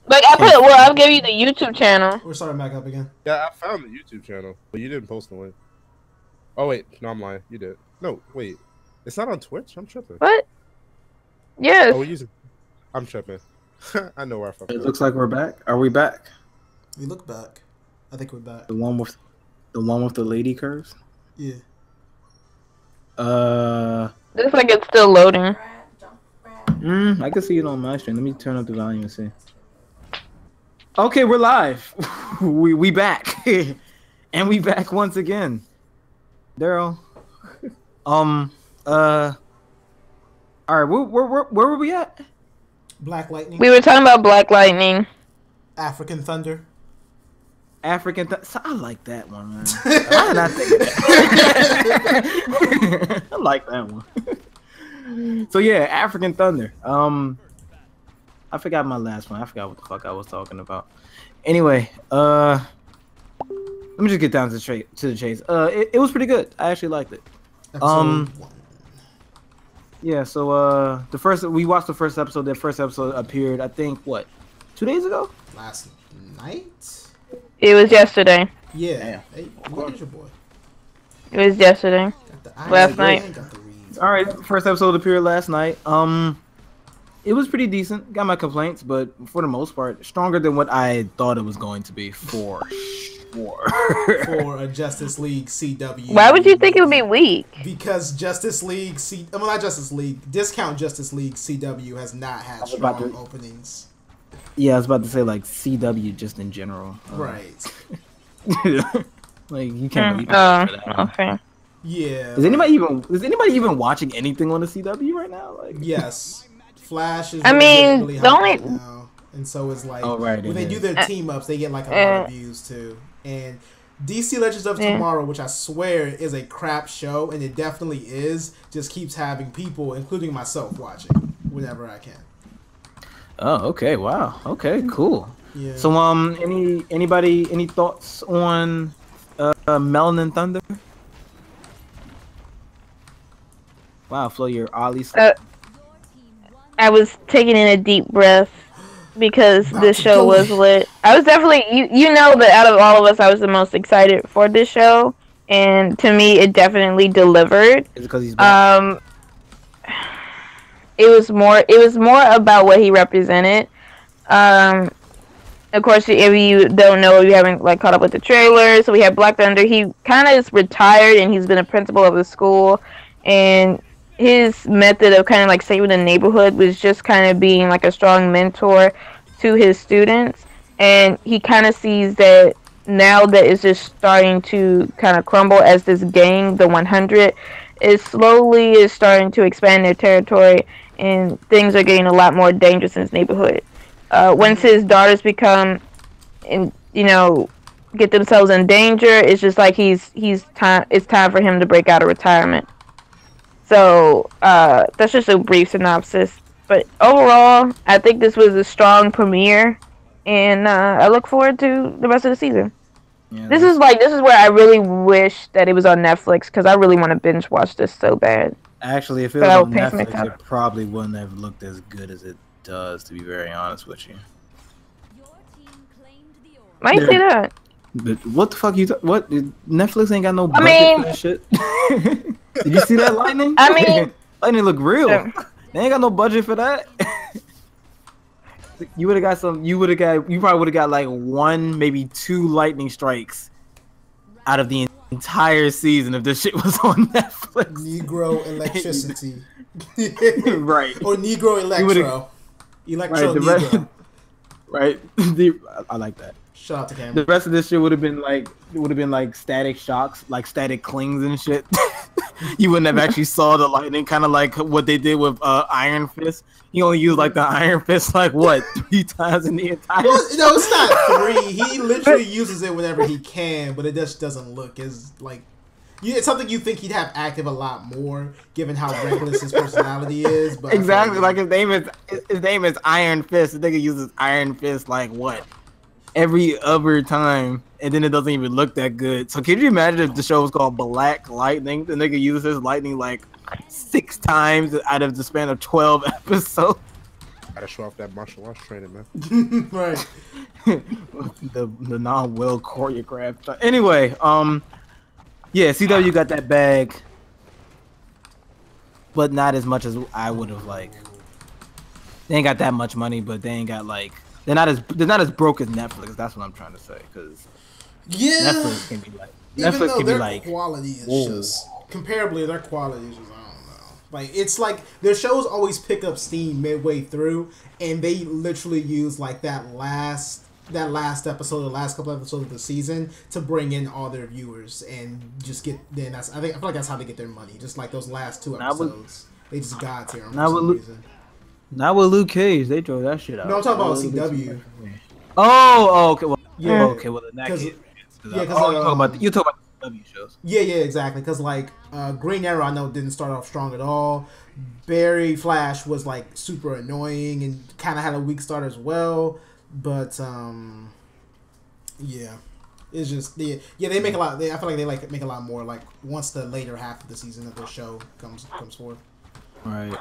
Like I put, well, I'll give you the YouTube channel. We're starting back up again. Yeah, I found the YouTube channel, but you didn't post the link. Oh wait, no, I'm lying. You did. No, wait, it's not on Twitch. I'm tripping. What? Yes. Oh, we're using. I'm tripping. I know where I fucked It up. looks like we're back. Are we back? We look back. I think we're back. The one with the lady curves. Yeah. Looks like it's still loading. I can see it on my stream. Let me turn up the volume and see. Okay, we're live. we back, and we back once again. Daryl. All right, where were we at? Black Lightning. We were talking about Black Lightning. African Thunder. African. I like that one, man. Why did I think of that? I like that one. So yeah, African Thunder. I forgot my last one. I forgot what the fuck I was talking about. Anyway, let me just get down to the chase. It was pretty good. I actually liked it. Episode 1. Yeah. So we watched the first episode. That first episode appeared, I think, what, 2 days ago? Last night. It was yesterday. Yeah. Damn. Hey, what is your boy? It was yesterday. Last night. All right, first episode appeared last night. It was pretty decent. Got my complaints, but for the most part, stronger than what I thought it was going to be for sure. For a Justice League CW. Why would you think it would be weak? Because Justice League not Justice League. Discount Justice League CW has not had strong openings. Yeah, I was about to say like CW just in general. Right. Like you can't. Okay. Yeah. Is anybody even watching anything on the CW right now? Like, yes. Flash is. Really the only. Right now. And so it's like when they do their team ups, they get like a lot of views too. And DC Legends of Tomorrow, which I swear is a crap show, and it definitely is, just keeps having people, including myself, watching whenever I can. Oh, okay. Wow. Okay. Cool. Yeah. So, any thoughts on Melanin Thunder? Wow, Flo, you're oddly. I was taking in a deep breath because this show was lit. I was definitely, you know that out of all of us, I was the most excited for this show, and to me, it definitely delivered. Is it because he's back? It was more about what he represented. Of course, if you don't know, you haven't like caught up with the trailer. So we have Black Thunder. He kind of is retired, and he's been a principal of the school, and his method of kind of like saving the neighborhood was just kind of being like a strong mentor to his students. And he kind of sees that now that it's just starting to kind of crumble as this gang, the 100, is starting to expand their territory, and things are getting a lot more dangerous in his neighborhood. Once his daughters get themselves in danger, it's just like it's time for him to break out of retirement. So that's just a brief synopsis. But overall, I think this was a strong premiere, and I look forward to the rest of the season. Yeah, this is where I really wish that it was on Netflix, because I really want to binge watch this so bad. Actually, if it was on Netflix, it probably wouldn't have looked as good as it does, to be very honest with you. Why you say that? But what the fuck what? Netflix ain't got no budget for that shit. Did you see that Lightning? Lightning look real. Yeah. They ain't got no budget for that. You probably would have got like 1, maybe 2 lightning strikes out of the entire season if this shit was on Netflix. Negro electricity. Right. Or Negro electro. Negro. Right. I like that. Shout out to Cameron. The rest of this shit would have been like static shocks, like static clings and shit. You wouldn't have actually saw the lightning, kind of like what they did with Iron Fist. He only used like the Iron Fist like what 3 times in the entire. No, it's not 3. He literally uses it whenever he can, but it just doesn't look as like. It's something you think he'd have active a lot more, given how reckless his personality is. But exactly, like his name is Iron Fist. The nigga uses Iron Fist like what? Every other time, and then it doesn't even look that good. So can you imagine if the show was called Black Lightning? The nigga uses his lightning like 6 times out of the span of 12 episodes. Gotta show off that martial arts training, man. Right. the non-well choreographed. Anyway, yeah, CW got that bag, but not as much as I would have liked. They ain't got that much money, but they ain't got like they're not as broke as Netflix. That's what I'm trying to say. Because Netflix can be like their quality is just comparably their quality is just I don't know. Like it's like their shows always pick up steam midway through, and they literally use like that last episode, the last couple episodes of the season to bring in all their viewers and just get. Then I feel like that's how they get their money. Just like those last 2 episodes, they just god tier them for some reason. Not with Luke Cage, they throw that shit out. No, I'm talking about CW. Oh, okay. Well, yeah. Okay. Well, in that case, you're talking about the CW shows. Yeah, exactly. Because like Green Arrow, I know didn't start off strong at all. Barry Flash was like super annoying and kind of had a weak start as well. But yeah, it's just they make a lot. I feel like they make a lot more like once the later half of the season of the show comes forth. Right.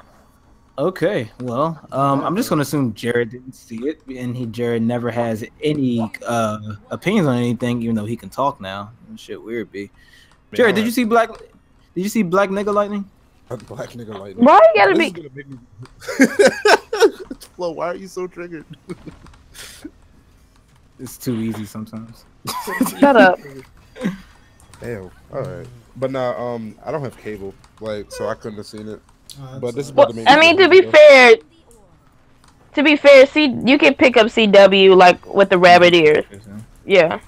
Okay, well, I'm just gonna assume Jared didn't see it, and Jared never has any opinions on anything, even though he can talk now. Shit, weird, B. Jared, did you see Black Nigga Lightning? Black Nigga Lightning. Why you gotta be? Flo, why are you so triggered? It's too easy sometimes. Shut up. Damn. All right, but nah, I don't have cable, like, so I couldn't have seen it. But this is about to make to be fair, see, you can pick up CW like with the rabbit ears. Yeah.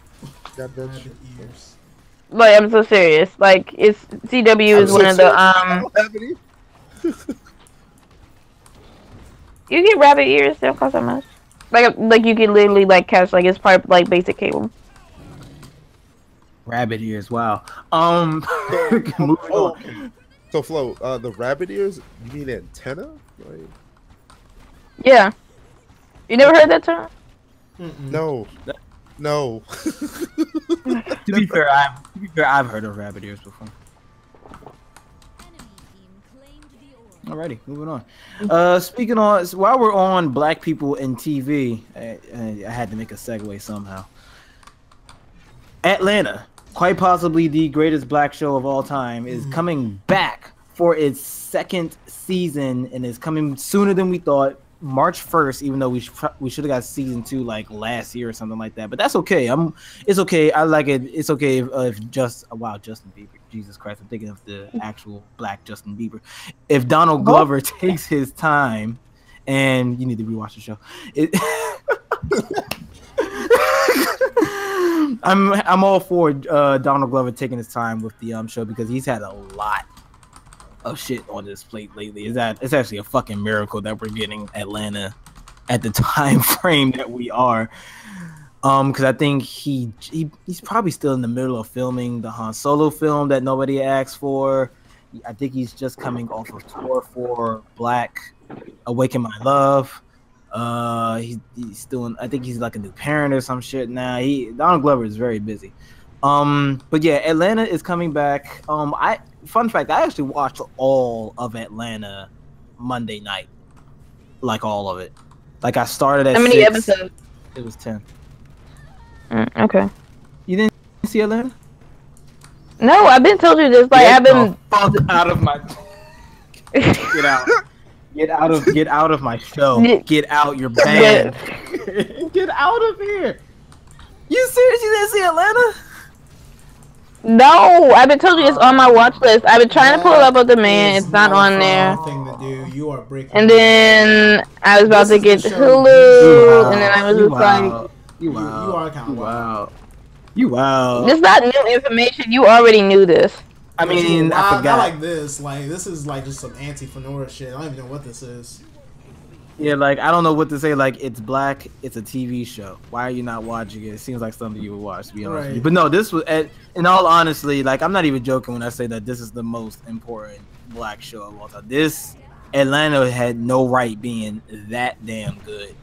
Rabbit ears. Like I'm so serious. Like it's CW is one of the I don't have any. You get rabbit ears. They don't cost that much. Like you can literally like catch like it's part of, like basic cable. Rabbit ears. Wow. Moving on. So Flo, the rabbit ears, you mean antenna? Like... Yeah. You never heard that term? No. No. To be fair, I've heard of rabbit ears before. Alrighty, moving on. Speaking on, while we're on black people in TV, I had to make a segue somehow. Atlanta, quite possibly the greatest black show of all time, is coming back for its second season and is coming sooner than we thought. March 1st, even though we should have got season 2 like last year or something like that, but that's okay. It's okay. I like it. It's okay if Justin Bieber. Jesus Christ, I'm thinking of the actual black Justin Bieber. If Donald Glover takes his time, and you need to rewatch the show. I'm all for Donald Glover taking his time with the show because he's had a lot of shit on his plate lately. It's actually a fucking miracle that we're getting Atlanta at the time frame that we are. Because I think he's probably still in the middle of filming the Han Solo film that nobody asked for. I think he's just coming off of tour for Black Awaken My Love. He's still I think he's like a new parent or some shit now. Donald Glover is very busy. But yeah, Atlanta is coming back. Fun fact, I actually watched all of Atlanta Monday night. Like all of it. Like I started at How many 6. episodes? It was 10. Okay. You didn't see Atlanta? No, I've been told you this. Like I've been fuck out of my get out. Get out of my show. Get out, you're banned. Get out of here. You serious? You didn't see Atlanta? No, I've been told you it's on my watch list. I've been trying to pull it up with the man. It's not on there. Thing to do. You are breaking. And then I was about to get Hulu, and then I was just like, You are kind of wow. You wow. This is not new information. You already knew this. I mean, I forgot. Not like this. Like this is like just some anti-Flonora shit. I don't even know what this is. Yeah, like I don't know what to say. Like it's black. It's a TV show. Why are you not watching it? It seems like something you would watch. To be honest with you. But no, this was. In all honesty, like I'm not even joking when I say that this is the most important black show of all time. This Atlanta had no right being that damn good.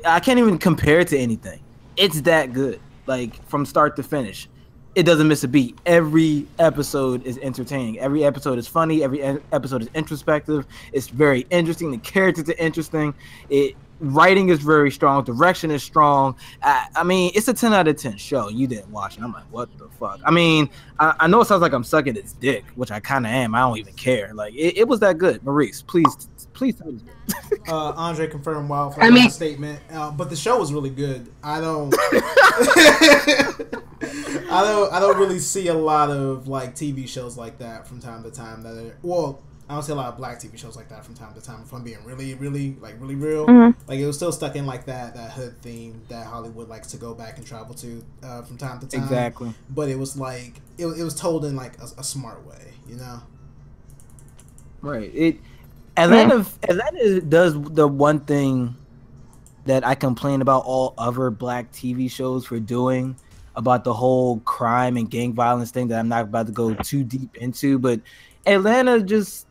I can't even compare it to anything. It's that good. Like from start to finish. it doesn't miss a beat. Every episode is entertaining. Every episode is funny. Every episode is introspective. It's very interesting. The characters are interesting. Writing is very strong. Direction is strong. I mean, it's a 10 out of 10 show. You didn't watch it. I'm like, what the fuck? I mean, I know it sounds like I'm sucking its dick, which I kind of am. I don't even care. Like, it was that good. Maurice, please tell me. Andre confirmed Wildfire statement, but the show was really good. I don't really see a lot of like TV shows like that from time to time. I don't see a lot of black TV shows like that from time to time. If I'm being really real, like it was still stuck in like that hood theme that Hollywood likes to go back and travel to from time to time. Exactly. But it was like it was told in like a smart way, you know. Right. Atlanta does the one thing that I complain about all other black TV shows for doing about the whole crime and gang violence thing that I'm not about to go too deep into, but Atlanta is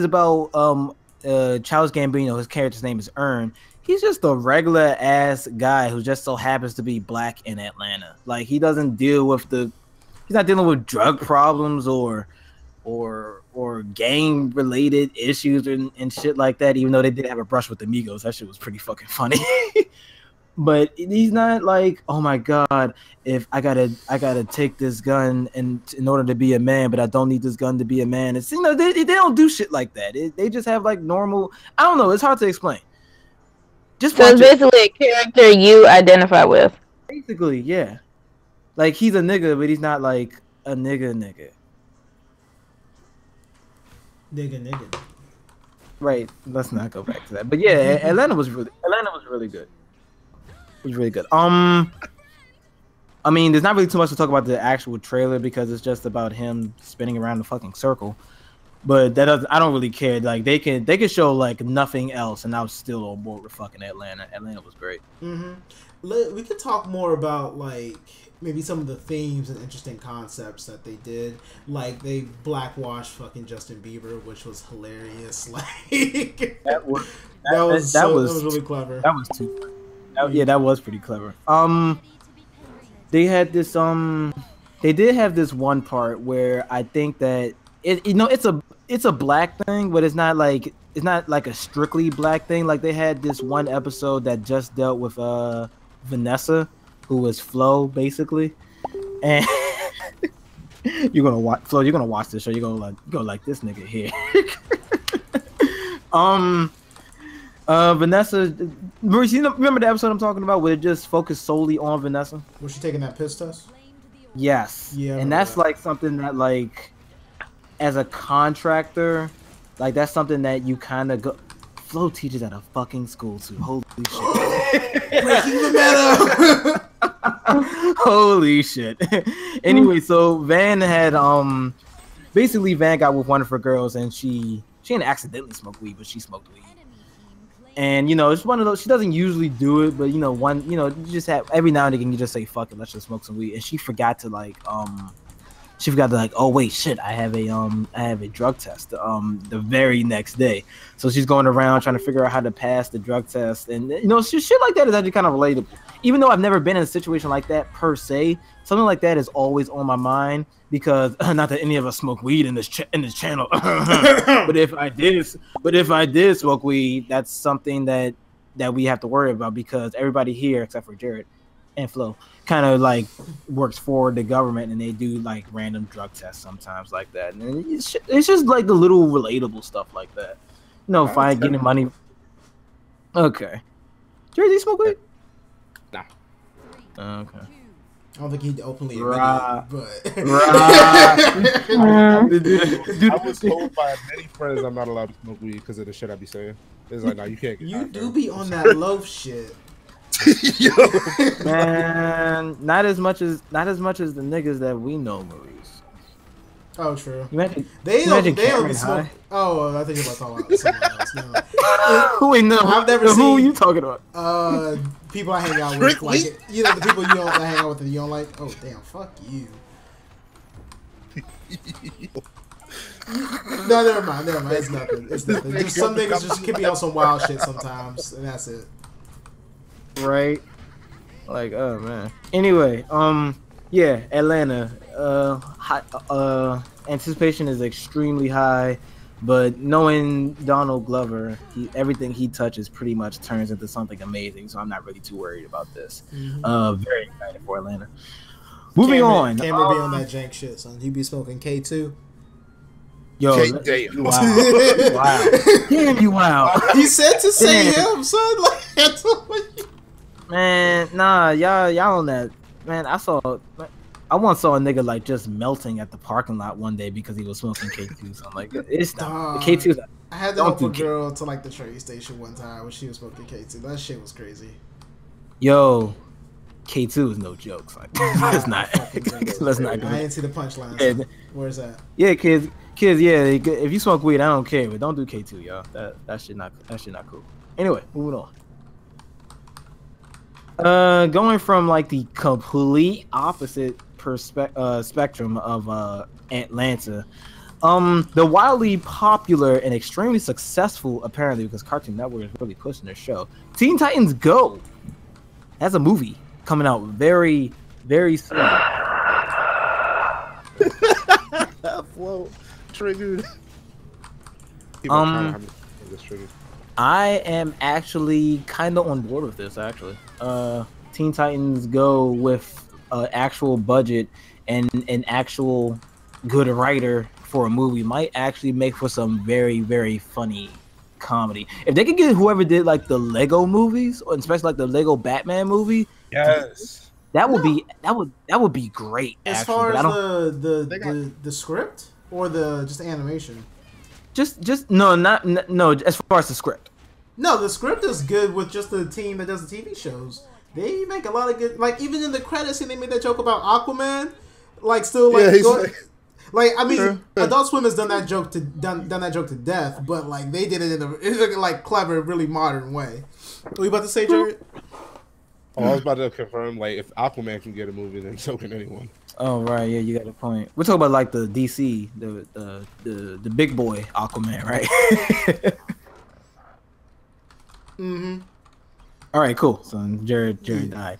about Childish Gambino. His character's name is Earn. He's just a regular ass guy who just so happens to be black in Atlanta. Like he's not dealing with drug problems or gang related issues and shit like that, even though they did have a brush with the Migos. That shit was pretty fucking funny. But he's not like, oh my god, if I gotta take this gun in order to be a man, but I don't need this gun to be a man. It's they don't do shit like that. They just have like normal. I don't know. It's hard to explain. So it's basically a character you identify with. Basically, yeah. Like he's a nigga, but he's not like a nigga. Nigga. Right. Let's not go back to that. But yeah, Atlanta was really good. It was really good. I mean, there's not really too much to talk about the actual trailer because it's just about him spinning around the fucking circle. But I don't really care. Like they could show like nothing else, and I was still on board with fucking Atlanta. Atlanta was great. We could talk more about like maybe some of the themes and interesting concepts that they did. Like they blackwashed fucking Justin Bieber, which was hilarious. Like that was really clever. That was too funny. Yeah, that was pretty clever. They had this they did have this one part where I think that it's a black thing, but it's not like a strictly black thing. Like they had this one episode that just dealt with Vanessa, who was Flo basically, and you're gonna watch this show. You're gonna like this nigga here. Vanessa, Maurice, remember the episode I'm talking about where it just focused solely on Vanessa? Was she taking that piss test? Yes. Yeah. And that's like something that like, as a contractor, like that's something that you kind of go. Flo teaches at a fucking school too. Holy shit. Breaking the meta. Holy shit. Anyway, so Van had basically Van got with one of her girls and she didn't accidentally smoke weed, but she smoked weed. And it's one of those. She doesn't usually do it, but you just have every now and again you just say fuck it, let's just smoke some weed. And she forgot to oh wait, shit, I have a drug test the very next day. So she's going around trying to figure out how to pass the drug test, and shit like that is actually kind of relatable. Even though I've never been in a situation like that per se, something like that is always on my mind because not that any of us smoke weed in this channel, but if I did smoke weed, that's something that we have to worry about because everybody here except for Jared and Flo kind of like works for the government and they do like random drug tests sometimes like that, and it's just like the little relatable stuff like that. Fine, getting money. Okay, Jared, do you smoke weed? Nah. Okay. I don't think he'd openly admit it, but I was told by many friends I'm not allowed to smoke weed because of the shit I be saying. It's like, no, you can't. You do be on that loaf shit. Yo. Man, not as much as the niggas that we know, Maurice. Oh, true. They don't smoke. Oh, I think you're about to talk about someone else. No. Wait, no. I've never seen. Who are you talking about? People I hang out with, like the people you don't hang out with and you don't like. Oh, damn, fuck you. No, never mind. It's nothing. Just some niggas just can be on some wild shit sometimes, and that's it. Right. Like, oh man. Anyway, Yeah, Atlanta. Anticipation is extremely high, but knowing Donald Glover, everything he touches pretty much turns into something amazing. So I'm not really too worried about this. Very excited for Atlanta. Moving on. Cameron be on that jank shit, son. He be smoking K2. Yo, damn. wow. Damn, you wow. He said to say him, son. Like, man, nah, y'all on that. Man, I once saw a nigga like just melting at the parking lot one day because he was smoking K2. So I'm like, it's not K2. I had to help a girl to like the train station one time when she was smoking K2. That shit was crazy. Yo, K2 is no joke. Like, let's not. Let's not. I didn't see the punchline. Yeah. Where's that? Yeah, kids. Yeah. If you smoke weed, I don't care, but don't do K2, y'all. That shit not cool. Anyway, moving on. Going from like the complete opposite spectrum of Atlanta, the wildly popular and extremely successful, apparently because Cartoon Network is really pushing their show, Teen Titans Go. That's a movie coming out very, very soon. Flow triggered. I am actually kind of on board with this. Actually, Teen Titans Go with actual budget and an actual good writer for a movie might actually make for some very, very funny comedy. If they could get whoever did like the Lego movies, or especially like the Lego Batman movie, yes, that would be great. As actually, far as the script or just the animation. Just no. As far as the script. No, the script is good with just the team that does the TV shows. They make a lot of good. Like even in the credits, and they made that joke about Aquaman. Like still like. Like I mean, Adult Swim has done that joke to death, but like they did it in a like clever, really modern way. What are you about to say, Jared? Oh, I was about to confirm, like if Aquaman can get a movie, then so can anyone. Oh right, yeah, you got a point. We're talking about like the DC, the big boy Aquaman, right? Mm-hmm. All right, cool. So Jared died.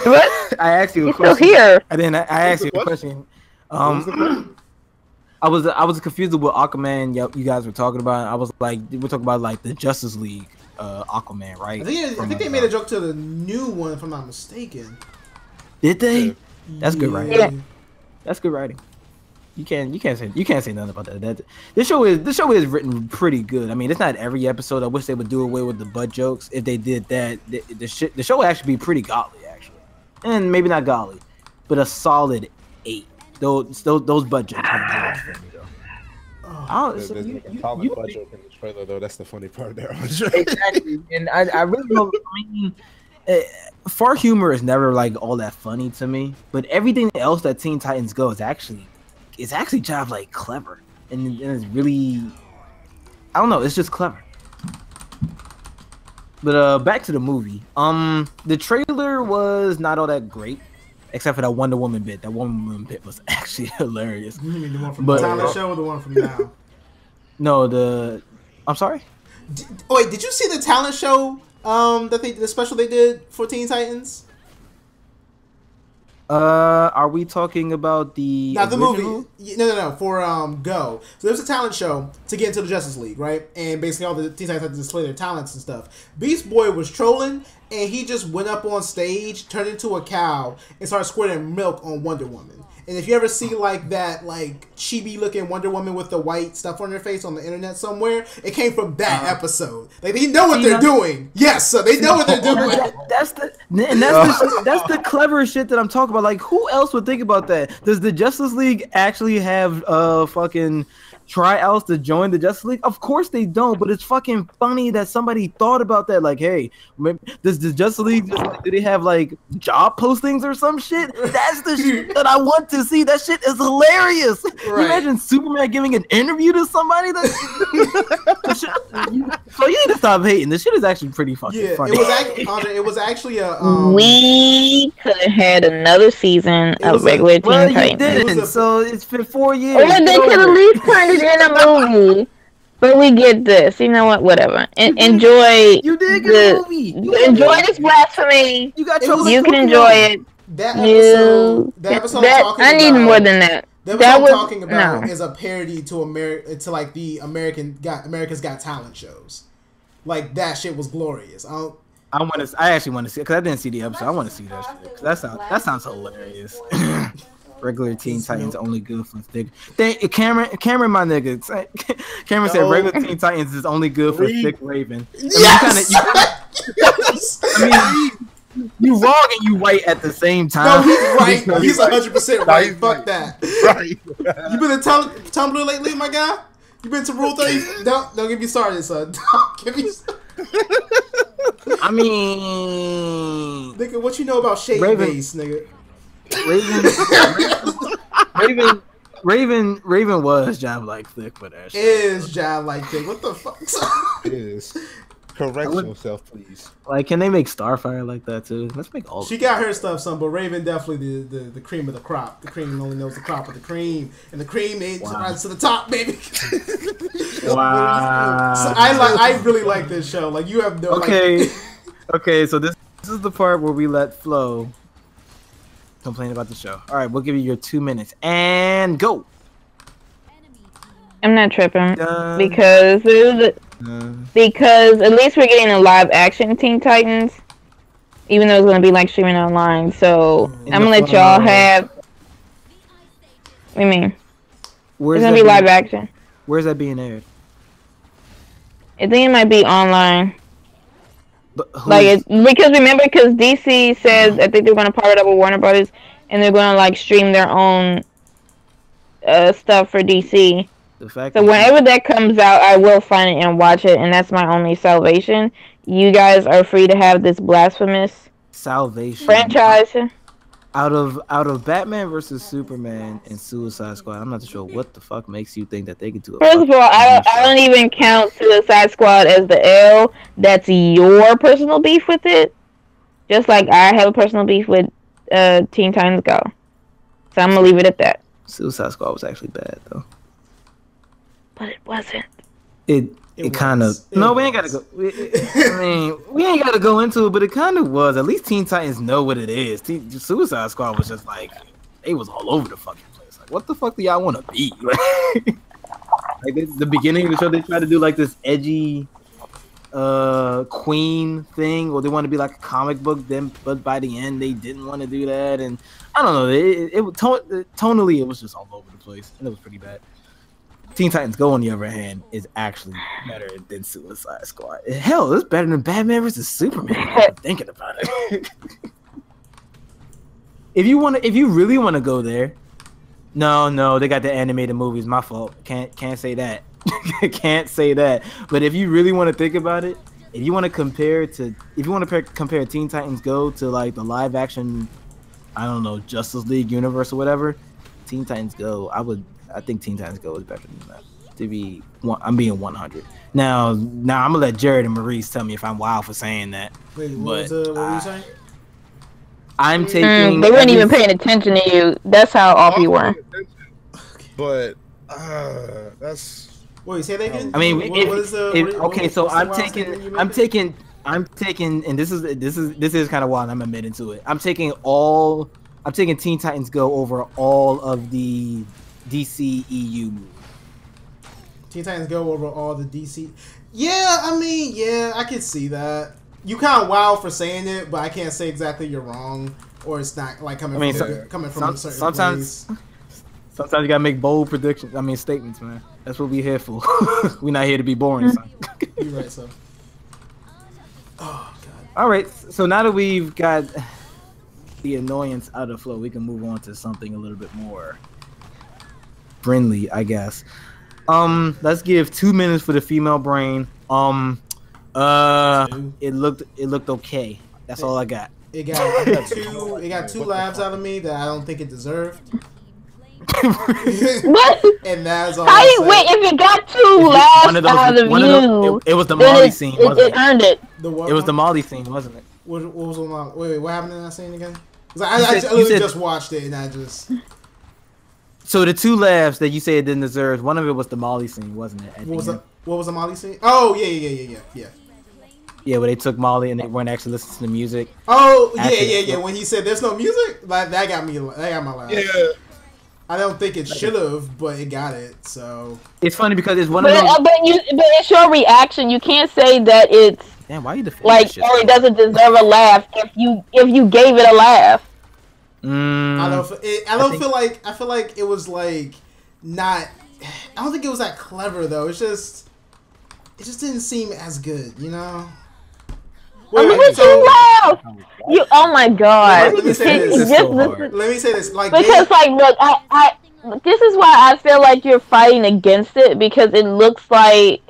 What? I asked you a He's question. still here. I asked you a question. I was confused with what Aquaman you guys were talking about. I was like, we're talking about like the Justice League Aquaman, right? I think they made a joke to the new one, if I'm not mistaken. Did they? That's good writing. Yeah. That's good writing. You can't say nothing about that. This show is written pretty good. I mean, it's not every episode. I wish they would do away with the butt jokes. If they did that, the show would actually be pretty godly, actually, and maybe not godly, but a solid 8. Those butt jokes. There's a solid butt joke in the trailer, though. That's the funny part there. Exactly, and I really don't. I mean, fart humor is never like all that funny to me, but everything else that Teen Titans Go is actually job like clever, and it's really, I don't know, it's just clever. But back to the movie. The trailer was not all that great, except for that Wonder Woman bit. That Wonder Woman bit was actually hilarious. You mean the one from the talent show or the one from now? No, I'm sorry. Wait, did you see the talent show? The special they did for Teen Titans. Are we talking about the movie? No. For Go. So there's a talent show to get into the Justice League, right? And basically all the Teen Titans had to display their talents and stuff. Beast Boy was trolling, and he just went up on stage, turned into a cow, and started squirting milk on Wonder Woman. And if you ever see like that, like chibi looking Wonder Woman with the white stuff on her face on the internet somewhere, it came from that episode. Like they know what they're doing. Yes, so they know what they're doing. That's the clever shit that I'm talking about. Like, who else would think about that? Does the Justice League actually have fucking tryouts to join the Justice League? Of course they don't, but it's fucking funny that somebody thought about that. Like, hey, does the Justice League do they have like job postings or some shit? That's the shit that I want to see. That shit is hilarious. Right. You imagine Superman giving an interview to somebody? So you need to stop hating. This shit is actually pretty fucking funny. It was actually a. We could have had another season of regular Teen Titans. Didn't. So it's been 4 years. Or they could at least turned it in a movie. But we get this. You know what? Whatever. Enjoy. You did get a movie. Enjoy this blasphemy. You got You can enjoy it. That episode. I need more than that. That I'm talking about is a parody to like the America's Got Talent shows. Like that shit was glorious. I actually want to see it because I didn't see the episode. I want to see that shit. That sounds hilarious. Regular Teen Titans only good for thick. Cameron, my nigga. Cameron said regular Teen Titans is only good for thick Raven. Yes. You wrong and you right at the same time. No, he's right. He's 100% right. Fuck that. Right. You been to Tumblr lately, my guy? You been to Rule 30? Don't get me started, son. Don't get me started. I mean, nigga, what you know about shade base, nigga? Raven was job like thick for that shit. Is job like thick? What the fuck? It is. Correct yourself, please. Like, can they make Starfire like that too? Let's make all. She got her stuff, son, but Raven definitely the cream of the crop. The cream only knows the crop of the cream, and the cream ain't rise to the top, baby. Wow. So I really like this show. Like you have no. Okay, okay. So this is the part where we let Flo complain about the show. All right, we'll give you your 2 minutes and go. I'm not tripping because at least we're getting a live action Teen Titans, even though it's gonna be like streaming online. So I'm gonna let y'all have. What do you mean? It's gonna be live action. Where's that being aired? I think it might be online. Because DC says I think they're gonna partner up with Warner Brothers and they're gonna like stream their own stuff for DC. So whenever that comes out, I will find it and watch it, and that's my only salvation. You guys are free to have this blasphemous salvation franchise. Out of Batman versus Superman and Suicide Squad, I'm not sure what the fuck makes you think that they could do it. First of all, I don't even count Suicide Squad as the L. That's your personal beef with it. Just like I have a personal beef with Teen Titans Go. So I'm gonna leave it at that. Suicide Squad was actually bad though. But it wasn't. It kind of. No, we ain't gotta go. I mean, we ain't gotta go into it, but it kind of was. At least Teen Titans know what it is. Suicide Squad was just like they was all over the fucking place. Like, what the fuck do y'all want to be? Like this is the beginning of the show. They tried to do like this edgy Queen thing, or they want to be like a comic book. Then, but by the end, they didn't want to do that, and I don't know. Tonally, it was just all over the place, and it was pretty bad. Teen Titans Go, on the other hand, is actually better than Suicide Squad. Hell, it's better than Batman vs Superman. I'm thinking about it. If you really want to go there, no, they got the animated movies. My fault. Can't say that. Can't say that. But if you really want to think about it, if you want to compare Teen Titans Go to like the live action, I don't know, Justice League universe or whatever, Teen Titans Go, I think Teen Titans Go is better than that. I'm being 100. Now I'm gonna let Jared and Maurice tell me if I'm wild for saying that. Wait, what were you saying? I'm taking. They weren't even paying attention to you. That's how off you were. But that's. Wait, say that again. I mean, I'm taking, and this is kind of wild. I'm admitting to it. I'm taking Teen Titans Go over all of the DC EU movies. Teen Titans Go over all the DC. Yeah, I mean, I can see that. You kind of wild for saying it, but I can't say exactly you're wrong, or it's not like coming from a certain place. Sometimes you gotta make bold predictions. I mean, statements, man. That's what we're here for. We're not here to be boring, son. You're right, son. Oh God. All right, so now that we've got the annoyance out of the flow, we can move on to something a little bit more friendly, I guess. Let's give 2 minutes for the female brain. It looked okay. That's all I got. It got two laughs out of me that I don't think it deserved. What? And that's all. Wait, if it got 2 laughs out of you, it was the Molly scene, wasn't it? It earned it. It was the Molly scene, wasn't it? What was on my? Wait, what happened in that scene again? I literally just watched it and I just. So the 2 laughs that you say it didn't deserve, one of it was the Molly scene, wasn't it? What was the Molly scene? Oh yeah. Yeah, where they took Molly and they weren't actually listening to the music. Oh yeah. When he said there's no music, like that got my laugh. Yeah. I don't think it should have, but it got it. So it's funny because it's one of those. But it's your reaction. You can't say that it's Damn, why you defending like it doesn't deserve a laugh if you gave it a laugh. I feel like it was like not. I don't think it was that clever though. It just didn't seem as good, you know. Wait, you laugh. You, oh my god. Let me say this. Let me say this. Like, because like look, I this is why I feel like you're fighting against it, because it looks like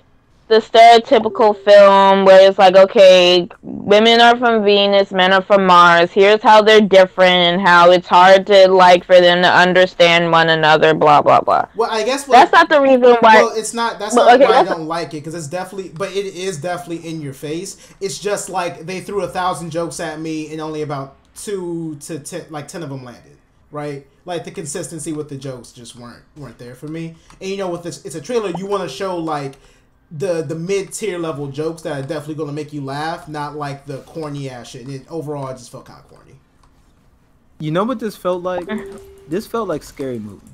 the stereotypical film where it's like, okay, women are from Venus, men are from Mars. Here's how they're different and how it's hard to like for them to understand one another. Blah blah blah. Well, I guess that's not the reason why. Well, it's not. That's not why I don't like it, because it's definitely. But it is definitely in your face. It's just like they threw 1,000 jokes at me and only about 2 to 10, like 10 of them landed. Right. Like the consistency with the jokes just weren't there for me. And you know, with this, it's a trailer. You want to show like the mid-tier level jokes that are definitely going to make you laugh, not like the corny ass shit. And overall, it just felt kind of corny. You know what this felt like? This felt like Scary Movie.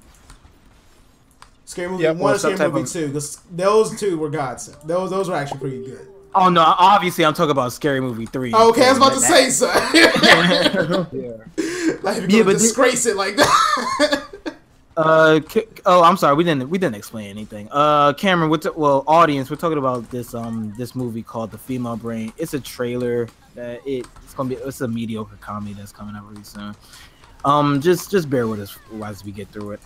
Scary Movie 1 and Scary Movie 2, because those two were godsend. Those were actually pretty good. Oh no, obviously I'm talking about Scary Movie 3. Okay, I was about to say so. Like, if you're gonna disgrace it like that. I'm sorry, we didn't explain anything. Cameron, audience, we're talking about this movie called The Female Brain. It's a trailer that it's a mediocre comedy that's coming out really soon. Just bear with us as we get through it.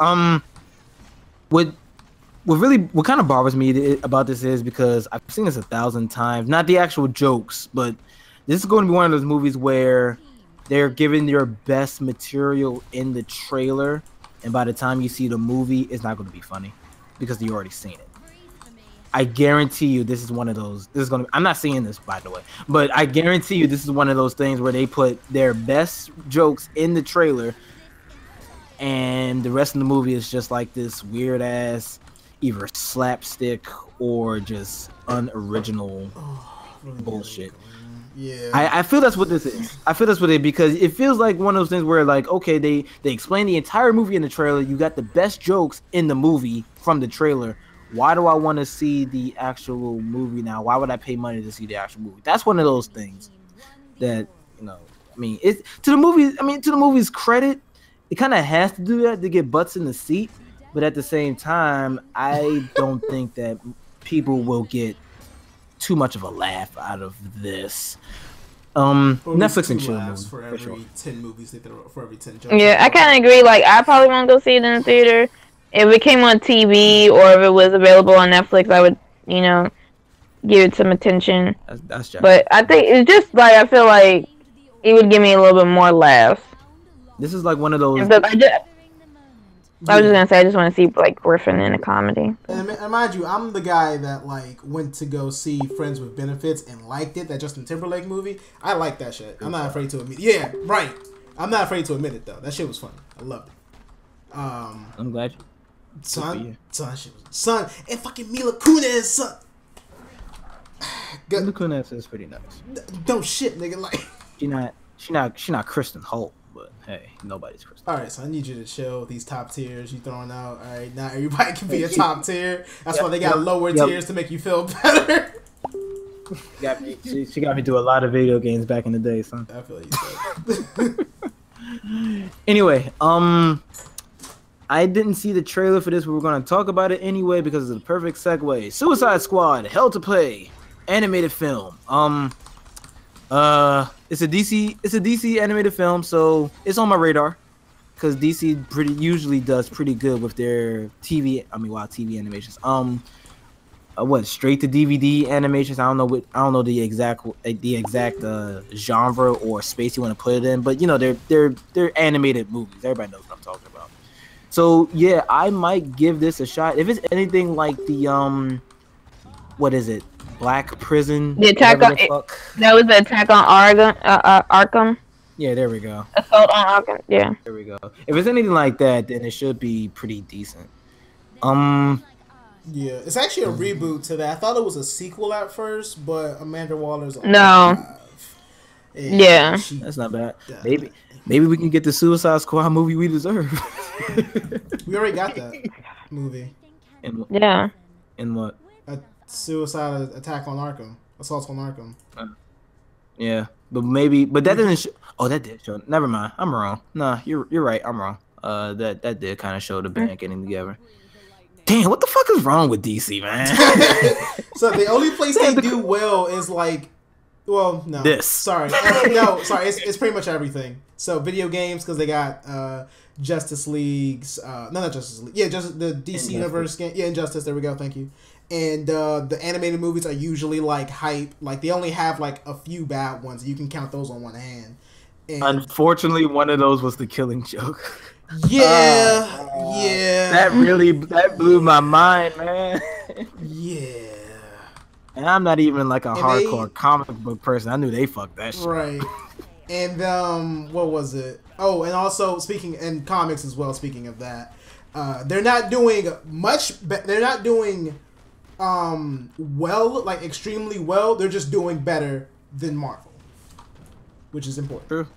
What kind of bothers me about this is because I've seen this 1,000 times. Not the actual jokes, but this is going to be one of those movies where they're giving their best material in the trailer. And by the time you see the movie, it's not going to be funny because you already seen it. I guarantee you this is one of those. I'm not seeing this, by the way, but I guarantee you this is one of those things where they put their best jokes in the trailer, and the rest of the movie is just like this weird ass, either slapstick or just unoriginal bullshit. Yeah, I feel that's what this is. I feel that's what because it feels like one of those things where like, okay, they explain the entire movie in the trailer. You got the best jokes in the movie from the trailer. Why do I want to see the actual movie now? Why would I pay money to see the actual movie? That's one of those things that, you know, I mean, it's to the movie's credit, it kind of has to do that to get butts in the seat. But at the same time, I don't think that people will get too much of a laugh out of this. Netflix and chill movie for every sure. 10 movies they throw for every 10 jokes. Yeah, I kind of agree. Like, I probably won't go see it in the theater. If it came on TV or if it was available on Netflix, I would, you know, give it some attention. That's but I think it's just like I feel like it would give me a little bit more laughs. This is like one of those. I was just gonna say I just want to see like Griffin in a comedy. And mind you, I'm the guy that like went to go see Friends with Benefits and liked it. That Justin Timberlake movie. I like that shit. I'm not afraid to admit. Yeah, right. I'm not afraid to admit it though. That shit was funny. I loved it. I'm glad. Son, and fucking Mila Kunis, son. Mila Kunis is pretty nice. Don't shit, nigga. Like she not Kristen Holt. But hey, nobody's Kristen. All right, so I need you to chill with these top tiers you throwing out. All right, not everybody can be a top tier. That's why they got lower tiers to make you feel better. She got me through a lot of video games back in the day, son. I feel like you said. Anyway, I didn't see the trailer for this, but we're gonna talk about it anyway because it's the perfect segue. Suicide Squad: Hell to Pay, animated film. It's a DC animated film, so it's on my radar because DC usually does pretty good with their TV animations. Straight to DVD animations? I don't know the exact genre or space you want to put it in, but you know they're animated movies. Everybody knows what I'm talking about. So yeah, I might give this a shot. If it's anything like the what is it? Black Prison. The attack on that was the attack on Arkham. Yeah, there we go. Assault on Arkham. Yeah. There we go. If it's anything like that, then it should be pretty decent. Yeah, it's actually a reboot to that. I thought it was a sequel at first, but Amanda Waller's on No. Yeah. That's not bad. Maybe we can get the Suicide Squad movie we deserve. We already got that movie. Yeah. In what? A Suicide Attack on Arkham. Assault on Arkham. Yeah, but that didn't. Oh, that did show. Never mind. I'm wrong. Nah, you're right. I'm wrong. That did kind of show the band getting together. Damn, what the fuck is wrong with DC, man? So the only place they do well is like, well, no. This. Sorry. Sorry. It's pretty much everything. So video games, because they got Justice League's, not Justice League. Yeah, just the DC Universe game. Yeah, Injustice. There we go. Thank you. And the animated movies are usually like hype. Like they only have like a few bad ones. You can count those on one hand. And unfortunately, one of those was The Killing Joke. Yeah, That blew my mind, man. Yeah. And I'm not even like a hardcore comic book person. I knew they fucked that shit. Right. And what was it? Oh, and also speaking in comics as well. Speaking of that, they're not doing much. They're not doing well, like extremely well. They're just doing better than Marvel, which is important.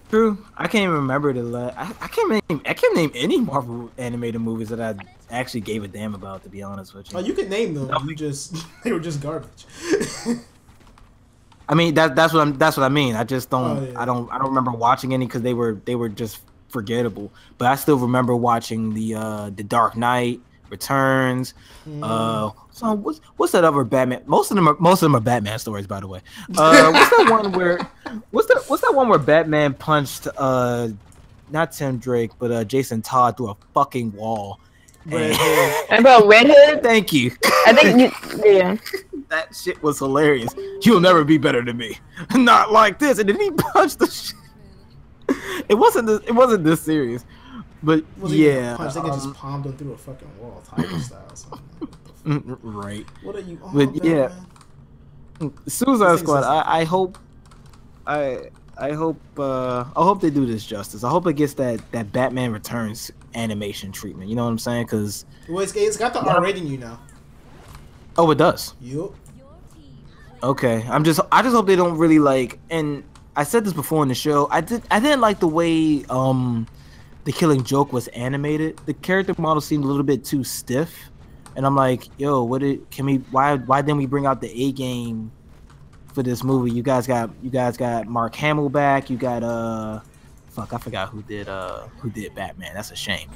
True. I can't even remember I can't name any Marvel animated movies that I actually gave a damn about. To be honest with you. Oh, you can name them. No. They were just garbage. I mean that's what I mean. I just don't. Oh, yeah. I don't remember watching any because they were just forgettable. But I still remember watching the Dark Knight Returns. So what's that other Batman? Most of them are Batman stories, by the way. What's that one where Batman punched not Tim Drake but Jason Todd through a fucking wall? About Red Hood? Thank you. I think yeah. That shit was hilarious. You'll never be better than me. Not like this. And then he punched the shit. It wasn't this serious. But yeah, punch, they just palmed him through a fucking wall, Tiger style. Right. What are you? Oh, but yeah, Suicide Squad. I hope they do this justice. I hope it gets that Batman Returns animation treatment. You know what I'm saying? Because it's got the R rating, you know. Oh, it does. Yep. Okay, I just hope they don't really like. And I said this before in the show. I didn't like the way The Killing Joke was animated. The character model seemed a little bit too stiff, and I'm like, yo, why didn't we bring out the A game for this movie? You guys got Mark Hamill back. You got I forgot who did Batman. That's a shame.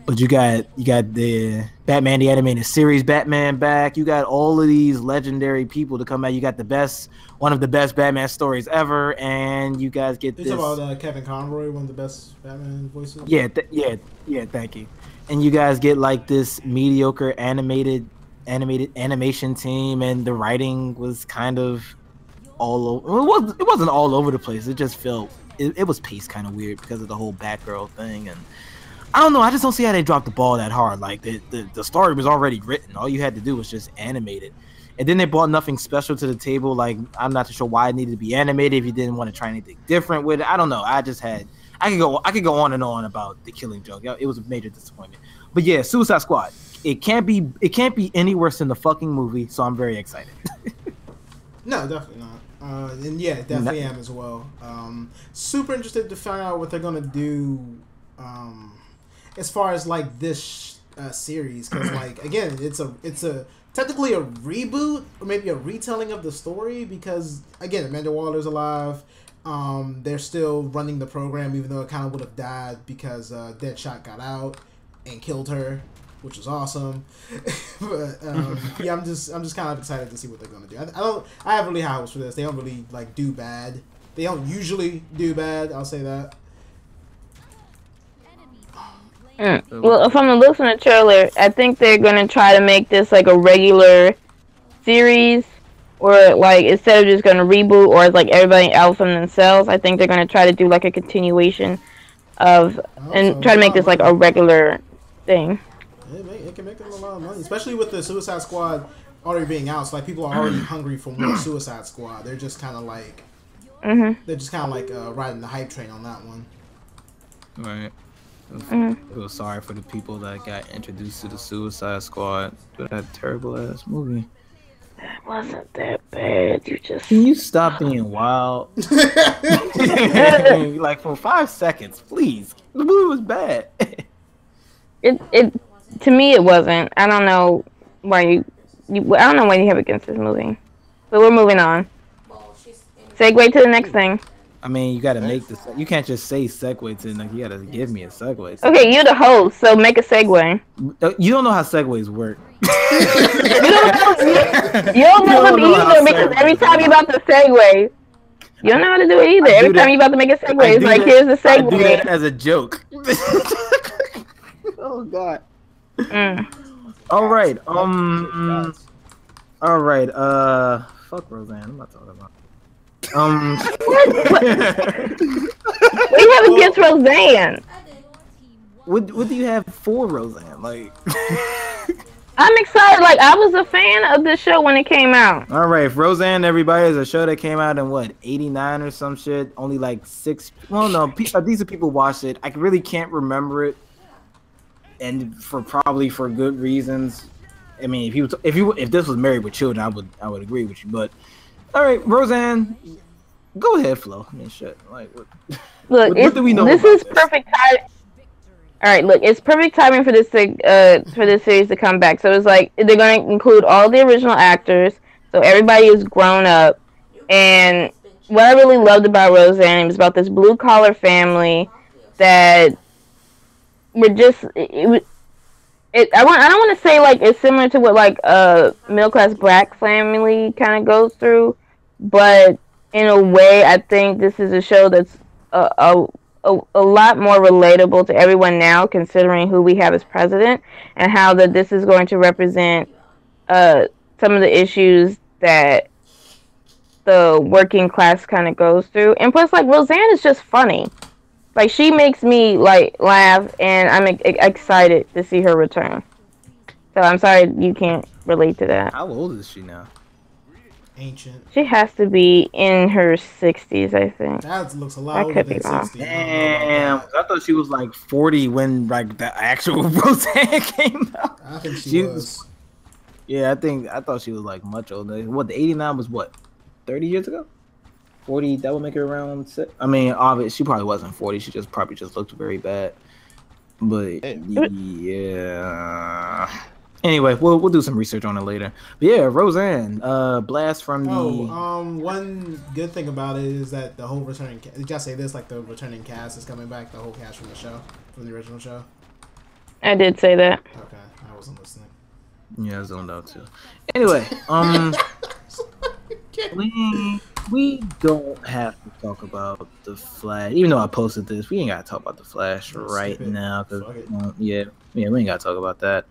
But you got the Batman the Animated Series Batman back. You got all of these legendary people to come out. You got one of the best Batman stories ever, and you guys get this. You talking about Kevin Conroy, one of the best Batman voices? Yeah, thank you. And you guys get like this mediocre animated animation team, and the writing was kind of all over. It wasn't all over the place. It just felt it was paced kind of weird because of the whole Batgirl thing, and I don't know. I just don't see how they dropped the ball that hard. Like the story was already written. All you had to do was just animate it. And then they brought nothing special to the table. Like, I'm not too sure why it needed to be animated if you didn't want to try anything different with it. I don't know. I could go on and on about The Killing Joke. It was a major disappointment. But yeah, Suicide Squad. It can't be any worse than the fucking movie, so I'm very excited. No, definitely not. And yeah, definitely am as well. Super interested to find out what they're gonna do as far as like this series, because like again, it's a technically a reboot or maybe a retelling of the story, because again, Amanda Waller's alive. They're still running the program, even though it kind of would have died because Deadshot got out and killed her, which was awesome. But yeah, I'm just kind of excited to see what they're gonna do. I have really high hopes for this. They don't really like do bad. They don't usually do bad. I'll say that. Well, from the looks in the trailer, I think they're gonna try to make this like a regular series, or like instead of just gonna reboot or like everybody else from themselves, I think they're gonna try to do like a continuation of and try to make this like a regular thing. It can make them a lot of money, especially with the Suicide Squad already being out. So like people are already hungry for more Suicide Squad. They're just kind of like, riding the hype train on that one. Right. Mm. I feel sorry for the people that got introduced to the Suicide Squad. That terrible ass movie. It wasn't that bad. You just Can you stop being wild? Like for 5 seconds, please. The movie was bad. it to me it wasn't. I don't know why you I don't know why you have against this movie. But we're moving on. Segue to the next thing. I mean, you gotta make this. You can't just say segue to the. You gotta give me a segue. Okay, you're the host, so make a segue. You don't know how segues work. You don't know them either because every time you're about to segue, you don't know how to do it either. Every time you're about to make a segue, it's like, here's the segue. I do that as a joke. Oh God. All right. All right. Fuck Roseanne. I'm not talking about. What do you have against Roseanne? What do you have for Roseanne? Like, I'm excited. Like, I was a fan of this show when it came out. All right, Roseanne, everybody, is a show that came out in what, 89 or some shit. Only like 6. Well, no, decent people watched it. I really can't remember it, and probably for good reasons. I mean, if this was Married with Children, I would agree with you. But all right, Roseanne, go ahead, Flo. I mean, shit. Like, what? Look, what do we know? This is perfect time. All right, look, it's perfect timing for this series to come back. So it's like they're going to include all the original actors, so everybody is grown up. And what I really loved about Roseanne was about this blue collar family that were just I don't want to say like it's similar to what like a middle class black family kind of goes through, but in a way, I think this is a show that's a lot more relatable to everyone now, considering who we have as president and how that this is going to represent some of the issues that the working class kind of goes through. And plus, like, Roseanne is just funny. Like, she makes me like laugh, and I'm excited to see her return. So I'm sorry you can't relate to that. How old is she now? Ancient. She has to be in her 60s, I think. That looks a lot older than 60. Damn, I thought she was like 40 when like the actual Roseanne came out. I think she was. Yeah, I thought she was like much older. What, the 89 was what, 30 years ago? 40, that would make her around 6. I mean, obviously she probably wasn't 40. She probably just looked very bad. But yeah. Anyway, we'll do some research on it later. But yeah, Roseanne, blast from the. One good thing about it is that the whole returning. Did y'all say this? Like the returning cast is coming back. The whole cast from the show, from the original show. I did say that. Okay, I wasn't listening. Yeah, I zoned out too. Anyway, we don't have to talk about the Flash. Even though I posted this, we ain't gotta talk about the Flash right now. Cause we ain't gotta talk about that.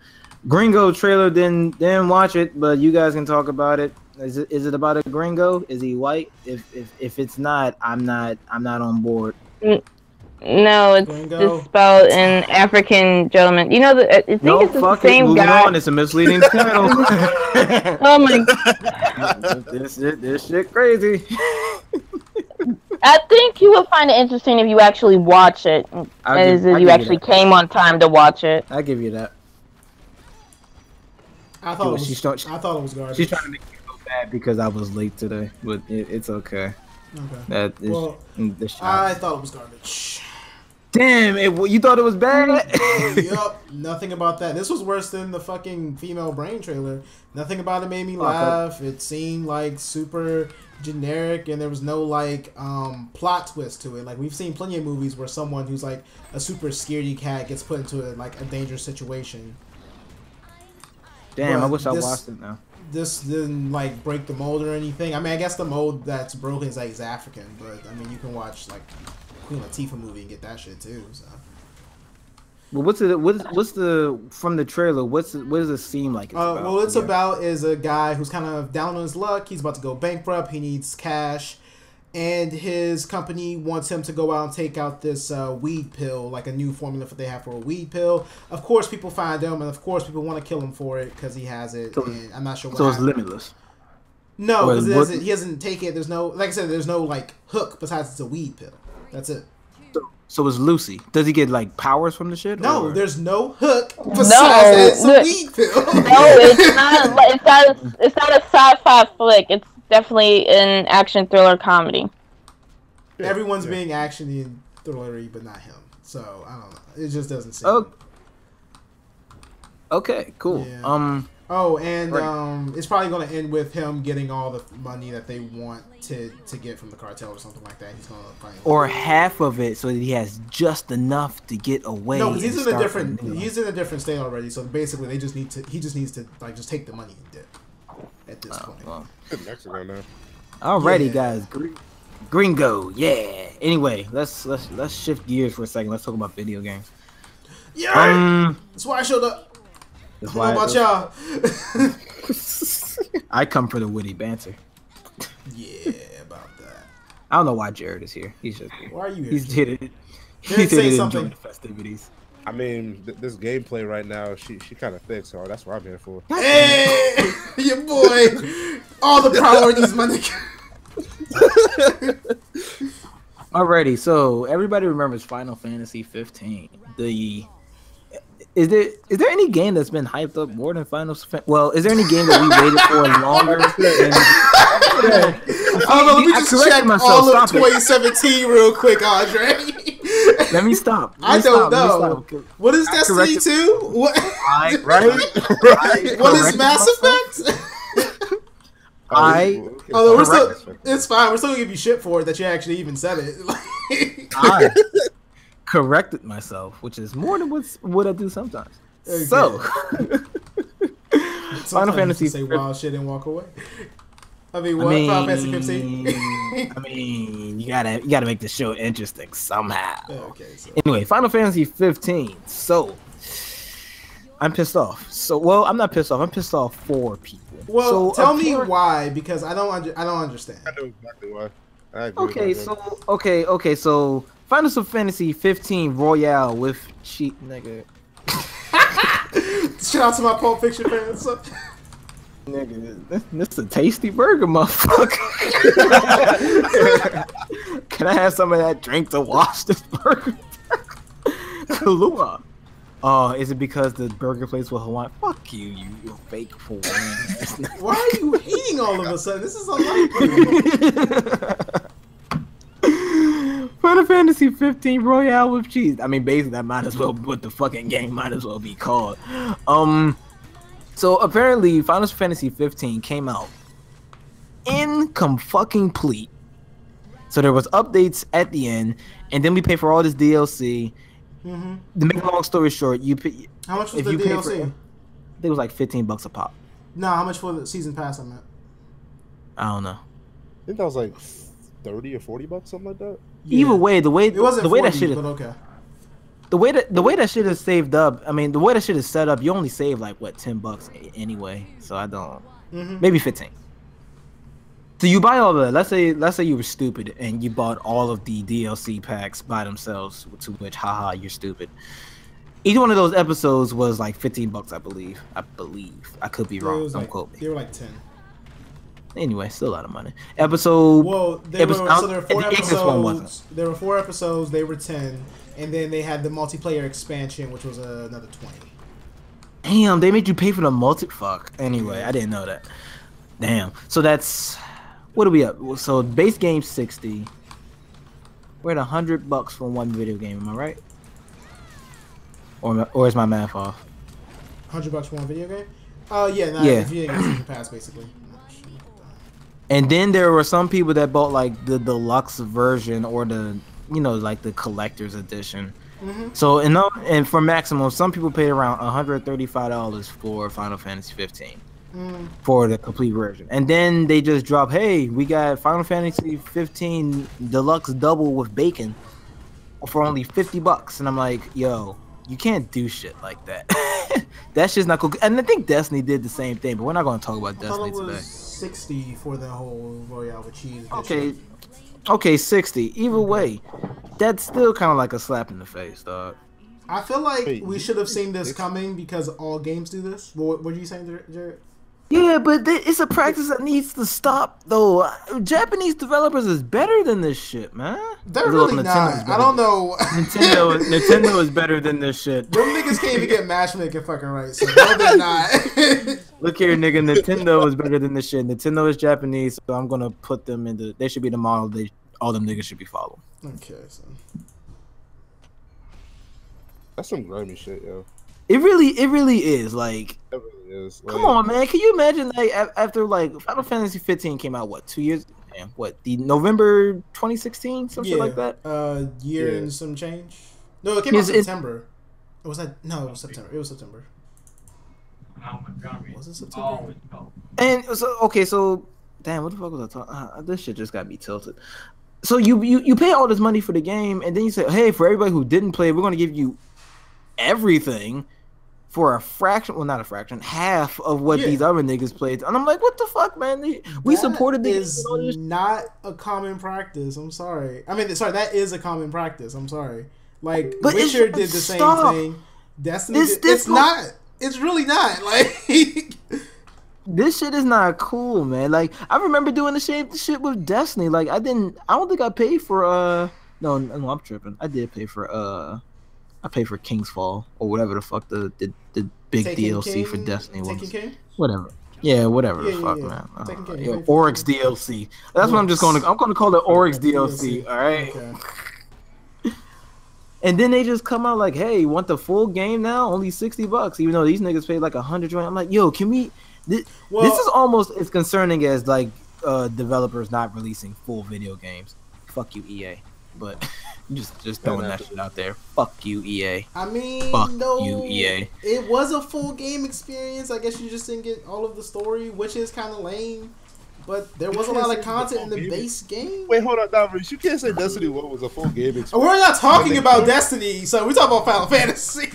Gringo trailer didn't watch it, but you guys can talk about it. Is it about a gringo? Is he white? If it's not, I'm not on board. No, it's just about an African gentleman. You know, I think it's the same guy. On. It's a misleading title. Oh my God. This shit crazy. I think you would find it interesting if you actually watch it. If you actually came on time to watch it. I'll give you that. I thought it was garbage. She's trying to make me feel bad because I was late today, but it's okay. Okay. I thought it was garbage. Damn, you thought it was bad? Yup, nothing about that. This was worse than the fucking female brain trailer. Nothing about it made me laugh. It seemed like super generic, and there was no like plot twist to it. Like, we've seen plenty of movies where someone who's like a super scaredy cat gets put into a dangerous situation. Damn, I wish I watched it now. This didn't like break the mold or anything. I mean, I guess the mold that's broken is like he's African, but I mean, you can watch like Queen Latifah movie and get that shit too. So. Well, what's the from the trailer? What does it seem like? It's about is a guy who's kind of down on his luck. He's about to go bankrupt. He needs cash, and his company wants him to go out and take out this weed pill, like a new formula they have for a weed pill. Of course, people find him, and of course, people want to kill him for it because he has it. And I'm not sure. So it's limitless. No, because he doesn't take it. There's no, like I said, there's no like hook besides it's a weed pill. That's it. So it's Lucy. Does he get like powers from the shit? No, or? there's no hook besides that it's a weed pill. No, it's not a sci-fi flick. It's definitely an action thriller comedy. Everyone's being actiony and thrillery, but not him. So I don't know. It just doesn't seem. Okay, cool. Yeah. It's probably going to end with him getting all the money that they want to get from the cartel or something like that. He's going to or half of it, so that he has just enough to get away. No, because he's in a different state already. So basically, he just needs to like just take the money and dip at this point. Well. Mexico now. Alrighty, guys. Gringo, yeah. Anyway, let's shift gears for a second. Let's talk about video games. Yeah, that's why I showed up. That's why about y'all. I come for the witty banter. Yeah, about that. I don't know why Jared is here. He's just here. Why are you here? He's here to enjoy the festivities. I mean, this gameplay right now, she kind of thick, so that's what I'm here for. Hey, your boy. All the priorities, my nigga. Alrighty, so everybody remembers Final Fantasy 15. Is there any game that's been hyped up more than Final Fantasy? Well, is there any game that we waited for longer? Let me just check all of 2017 real quick, Andre. Let me stop. I don't know. What is Destiny 2? What? What is Mass Effect? It's fine. We're still gonna give you shit for it that you actually even said it. I corrected myself, which is more than what I do sometimes. Okay. So, Final Fantasy say wild shit and walk away. Final Fantasy 15. I mean, you gotta make the show interesting somehow. Okay. So. Anyway, Final Fantasy 15. So, I'm pissed off. I'm not pissed off. I'm pissed off for people. Well, tell me why, because I don't understand. I know exactly why. I Okay, agree so Final Fantasy 15 Royale with cheat nigga. Shout out to my Pulp Fiction fans. Nigga, this is a tasty burger, motherfucker. Can I have some of that drink to wash this burger? Kahlua. Oh, is it because the burger place was Hawaiian? Fuck you, you fake fool. Why are you hating all of a sudden? This is unlikely. Final Fantasy 15 Royale with cheese. I mean, basically, that might as well, what the fucking game might as well be called. So apparently, Final Fantasy 15 came out incomplete. So there was updates at the end, and then we pay for all this DLC. Mm-hmm. To make a long story short, how much was the DLC? I think it was like $15 a pop. No, how much for the season pass on that? I don't know. I think that was like $30 or $40, something like that. Yeah. Either way, the way that shit is, okay. The way that shit is saved up. I mean, the way that shit is set up, you only save like what $10 anyway. So I don't. Mm-hmm. Maybe 15. So you buy all that. Let's say you were stupid and you bought all of the DLC packs by themselves. To which, haha, you're stupid. Each one of those episodes was like $15, I believe. I could be wrong. Don't quote me. They were like 10. Anyway, still a lot of money. Well, there were 4 episodes. There were 4 episodes. They were 10, and then they had the multiplayer expansion, which was another 20. Damn, they made you pay for the Fuck. Anyway, I didn't know that. Damn. So that's. What are we up? So base game 60. We're at $100 for one video game. Am I right? Or is my math off? $100 for one video game? Yeah. Video games pass basically. And then there were some people that bought like the deluxe version or the like the collector's edition. Mm-hmm. So and for maximum, some people paid around $135 for Final Fantasy 15. For the complete version, and then they just drop, hey, we got Final Fantasy 15 Deluxe Double with bacon for only $50, and I'm like, yo, you can't do shit like that. That shit's not cool. And I think Destiny did the same thing, but we're not going to talk about Destiny today. $60 for the whole Royale with cheese. Okay, 60. Either way, that's still kind of like a slap in the face, dog. I feel like we should have seen this coming because all games do this. What were you saying, Jared? Yeah, but it's a practice that needs to stop, though. Japanese developers is better than this shit, man. They're really not. I don't know. Nintendo is better than this shit. Them niggas can't even get matchmaking fucking right, so no, they're not. Look here, nigga. Nintendo is better than this shit. Nintendo is Japanese, so I'm gonna put them into. They should be the model. All them niggas should be following. Okay, so That's some grimy shit, yo. It really is. Like, It really is. Like, come on, man. Can you imagine, like, after, like, Final Fantasy 15 came out, what, 2 years? Damn, what, the November 2016? Something like that? Year and some change. No, it came out September. Was that? No, it was September. It was September. Was it September? And, so, damn, what the fuck was I talking? This shit just got me tilted. So you pay all this money for the game, and then you say, hey, for everybody who didn't play, we're going to give you everything for a fraction, well, not a fraction, half of what these other niggas played. And I'm like, what the fuck, man? We supported this. That is not a common practice. I'm sorry. I mean, sorry, that is a common practice. I'm sorry. Like, but Witcher did the same thing. Destiny it's not. It's really not. Like, this shit is not cool, man. Like, I remember doing the same shit with Destiny. Like, I don't think I paid for, no, I'm tripping. I did pay for, I paid for King's Fall or whatever the fuck the big DLC for Destiny was. Whatever. Yeah, whatever the fuck, man. Oryx DLC. That's what I'm gonna call it Oryx DLC. All right. Okay. And then they just come out like, hey, you want the full game now? Only $60, even though these niggas paid like $100. I'm like, yo, can we? This is almost as concerning as like developers not releasing full video games. Fuck you, EA. But just throwing that shit out there. Fuck you, EA. I mean, fuck you, EA. It was a full game experience. I guess you just didn't get all of the story, which is kind of lame. But there was a lot of content in the base game. Wait, hold on, Maurice. You can't say Destiny 1 was a full game experience. We're not talking about Destiny, so we're talking about Final Fantasy.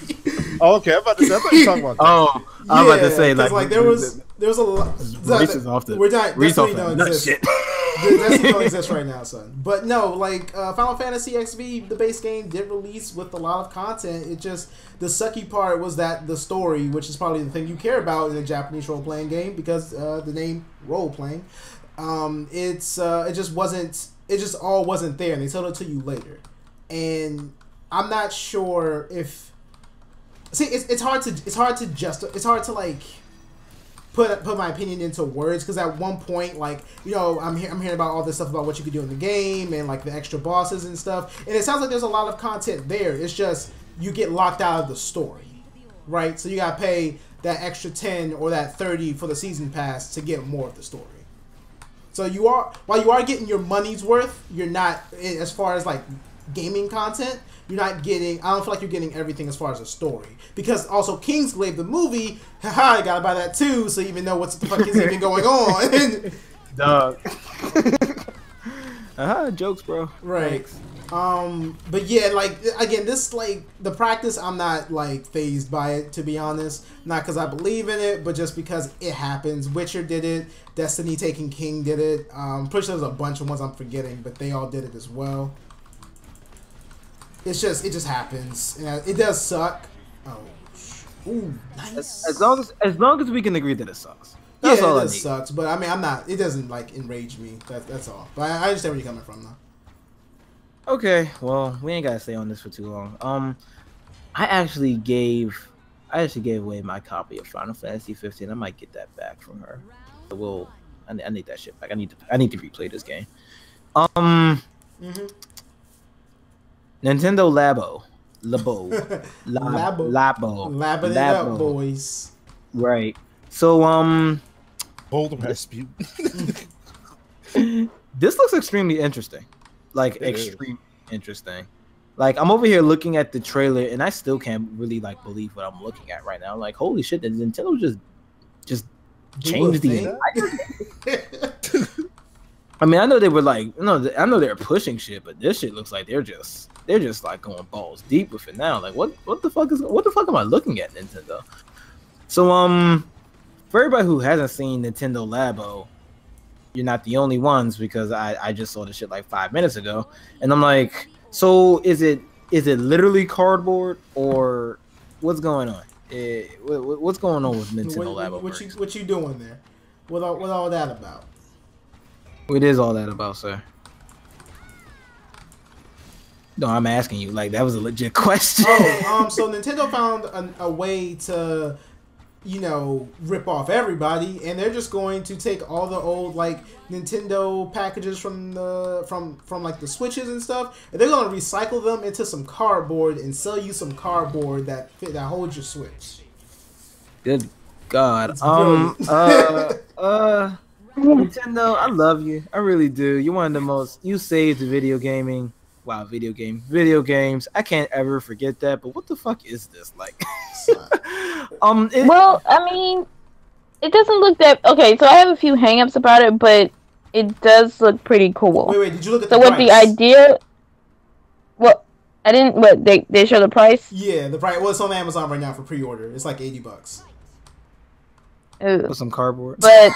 Oh, okay. I thought you were talking about that. Oh, I'm about to say, like there was a lot. We're not. Destiny don't exist. Destiny don't exist right now, son. But no, like Final Fantasy XV, the base game did release with a lot of content. It just the sucky part was that the story, which is probably the thing you care about in a Japanese role playing game, because the name role playing, it just wasn't. It just all wasn't there, and they told it to you later. And I'm not sure if. See, it's hard to like put my opinion into words, because at one point, like, you know, I'm hearing about all this stuff about what you could do in the game and like the extra bosses and stuff, and it sounds like there's a lot of content there. It's just you get locked out of the story, right? So you gotta pay that extra 10 or that 30 for the season pass to get more of the story. So while you are getting your money's worth, you're not, as far as like gaming content, you're not getting, I don't feel like you're getting everything as far as a story. Because also Kingsglaive the movie, haha, I gotta buy that too, so you even know what the fuck is even going on. Dog. Jokes, bro. Right. But yeah, like, again, this, like, the practice, I'm not, like, phased by it, to be honest. Not because I believe in it, but just because it happens. Witcher did it. Destiny Taken King did it. I'm pretty sure there's a bunch of ones I'm forgetting, but they all did it as well. It just happens. And it does suck. Oh, ooh, nice. As long as we can agree that it sucks. That's all it sucks. But I mean, it doesn't like enrage me. That's all. But I understand where you're coming from, though. Okay, well, we ain't gotta stay on this for too long. I actually gave away my copy of Final Fantasy 15. I might get that back from her. So I need that shit back. I need to replay this game. Nintendo Labo. Labbing it up, boys. Right. So Bold Rasputin. This looks extremely interesting. Like, extremely interesting. Like, I'm over here looking at the trailer, and I still can't really like believe what I'm looking at right now. Like, holy shit, did Nintendo just changed the I mean, I know they were like, I know they're pushing shit, but this shit looks like they're just like going balls deep with it now. Like, what the fuck am I looking at, Nintendo? So for everybody who hasn't seen Nintendo Labo, you're not the only ones, because I just saw this shit like 5 minutes ago, and I'm like, so is it literally cardboard, or what's going on? What's going on with Nintendo Labo? What you doing there? What all that about? What is all that about, sir? No, I'm asking you. Like, that was a legit question. So Nintendo found a way to, rip off everybody, and they're just going to take all the old Nintendo packages from like the Switches and stuff, and they're going to recycle them into some cardboard and sell you some cardboard that holds your Switch. Good God. Nintendo, I love you. I really do. You're one of the most. You saved the video gaming. Wow, video games. I can't ever forget that. But what the fuck is this like? Well, I mean, it doesn't look that okay. So I have a few hangups about it, but it does look pretty cool. Wait, did you look at the price? So with the idea, well, I didn't. What they show the price? Yeah, the price. Well, it's on Amazon right now for pre-order. It's like $80. Ooh. With some cardboard. But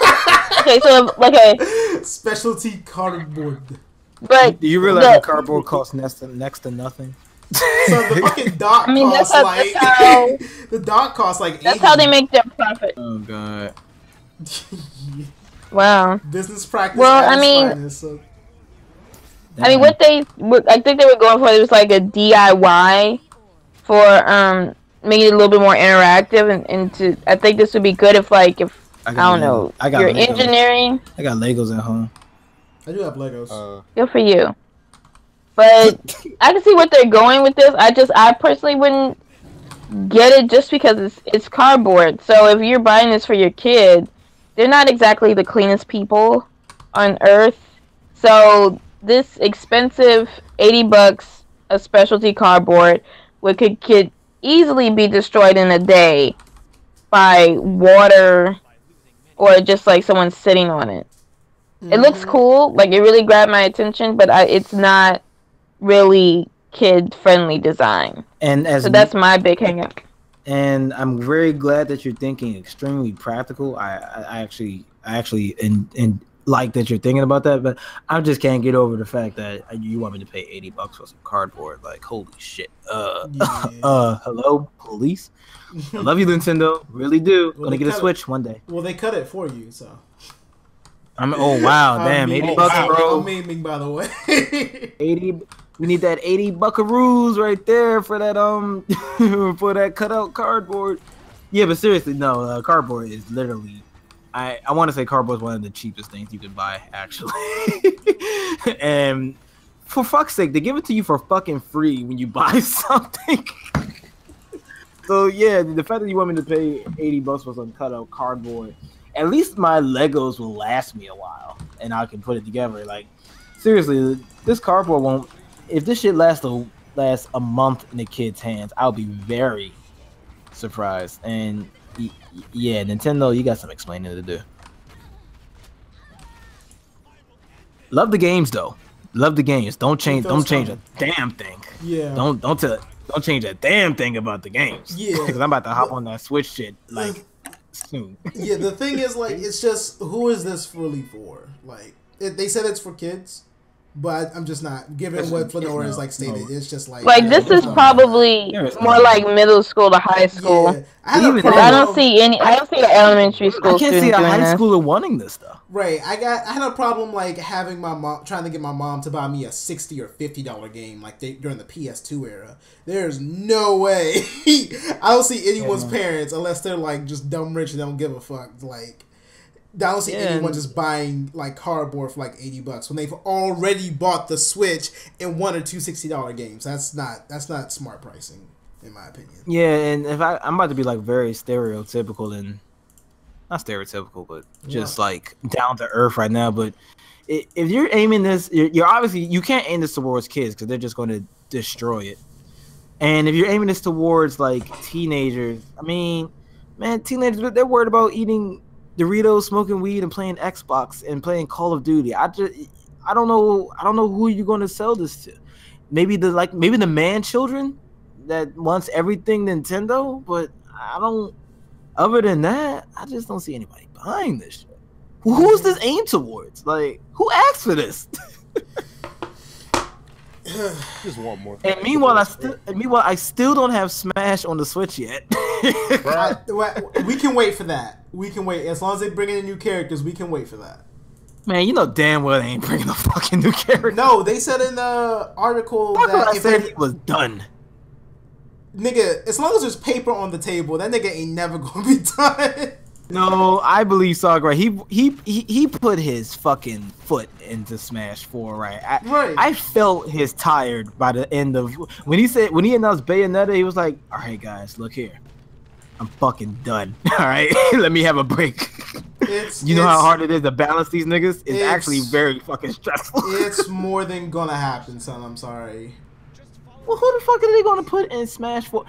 okay, so a specialty cardboard. But do you realize the cardboard costs next to nothing? So the fucking dock costs the dock costs like $80. That's how they make their profit. Oh God. Wow. Business practice. Well, I mean, what I think they were going for, it was like a DIY for making it a little bit more interactive, and I think this would be good if I don't know, you're engineering. I got Legos at home. I do have Legos. Good for you. But I can see what they're going with this. I personally wouldn't get it just because it's cardboard. So if you're buying this for your kid, they're not exactly the cleanest people on earth. So this expensive $80 a specialty cardboard could easily be destroyed in a day by water or just like someone sitting on it. It looks cool, like it really grabbed my attention, but it's not really kid-friendly design. So that's my big hang-up. And I'm very glad that you're thinking extremely practical. I actually like that you're thinking about that, but I just can't get over the fact that you want me to pay $80 for some cardboard. Like, holy shit. Hello, police. I love you, Nintendo. Really do. Gonna get a Switch one day. Well, they cut it for you, so. Oh wow, damn, $80, bro. I'm memeing, by the way. 80. We need that 80 buckaroos right there for that for that cutout cardboard. Yeah, but seriously, no, cardboard is literally. I want to say cardboard is one of the cheapest things you can buy, actually. And for fuck's sake, they give it to you for fucking free when you buy something. So yeah, the fact that you want me to pay $80 for some cutout cardboard. At least my Legos will last me a while, and I can put it together. Like, seriously, this cardboard won't. If this shit lasts a month in the kid's hands, I'll be very surprised. And yeah, Nintendo, you got some explaining to do. Love the games though. Love the games. Don't change a damn thing. Yeah. Don't change a damn thing about the games. Yeah. Because I'm about to hop on that Switch shit like. Soon. Yeah, the thing is, like, it's just, who is this really for? Like, they said it's for kids, but I'm just not, given what Flonora is like stated, it's just like this is probably more like middle school to high school. Yeah. I don't see the elementary school. I can't see a high schooler wanting this stuff. Right, I had a problem like having my mom trying to get my mom to buy me a $60 or $50 game like during the PS2 era. There's no way. I don't see anyone's parents unless they're like just dumb rich and don't give a fuck. Like, I don't see anyone just buying like cardboard for like $80 when they've already bought the Switch and one or two $60 games. That's not smart pricing, in my opinion. Yeah, and if I'm about to be like very stereotypical and not stereotypical, but just like down to earth right now. But if you're aiming this, you're obviously, you can't aim this towards kids because they're just going to destroy it. And if you're aiming this towards like teenagers, I mean, man, teenagers, they're worried about eating Doritos, smoking weed, and playing Xbox and playing Call of Duty. I don't know who you're going to sell this to. Maybe the man children that wants everything Nintendo, but I don't. Other than that, I just don't see anybody buying this shit. Who's this aimed towards? Like, who asked for this? Just want more. And meanwhile, I still don't have Smash on the Switch yet. We can wait for that. We can wait as long as they bring in the new characters. We can wait for that. Man, you know damn well they ain't bringing no fucking new character. No, they said in the article that I said it was done. Nigga, as long as there's paper on the table, that nigga ain't never gonna be done. No, I believe Sakurai. He put his fucking foot into Smash 4, right? I felt his tired by the end of when he announced Bayonetta. He was like, "All right, guys, look here, I'm fucking done. All right, let me have a break." You know how hard it is to balance these niggas? It's actually very fucking stressful. It's more than gonna happen, son. I'm sorry. Well, who the fuck are they gonna put in Smash 4?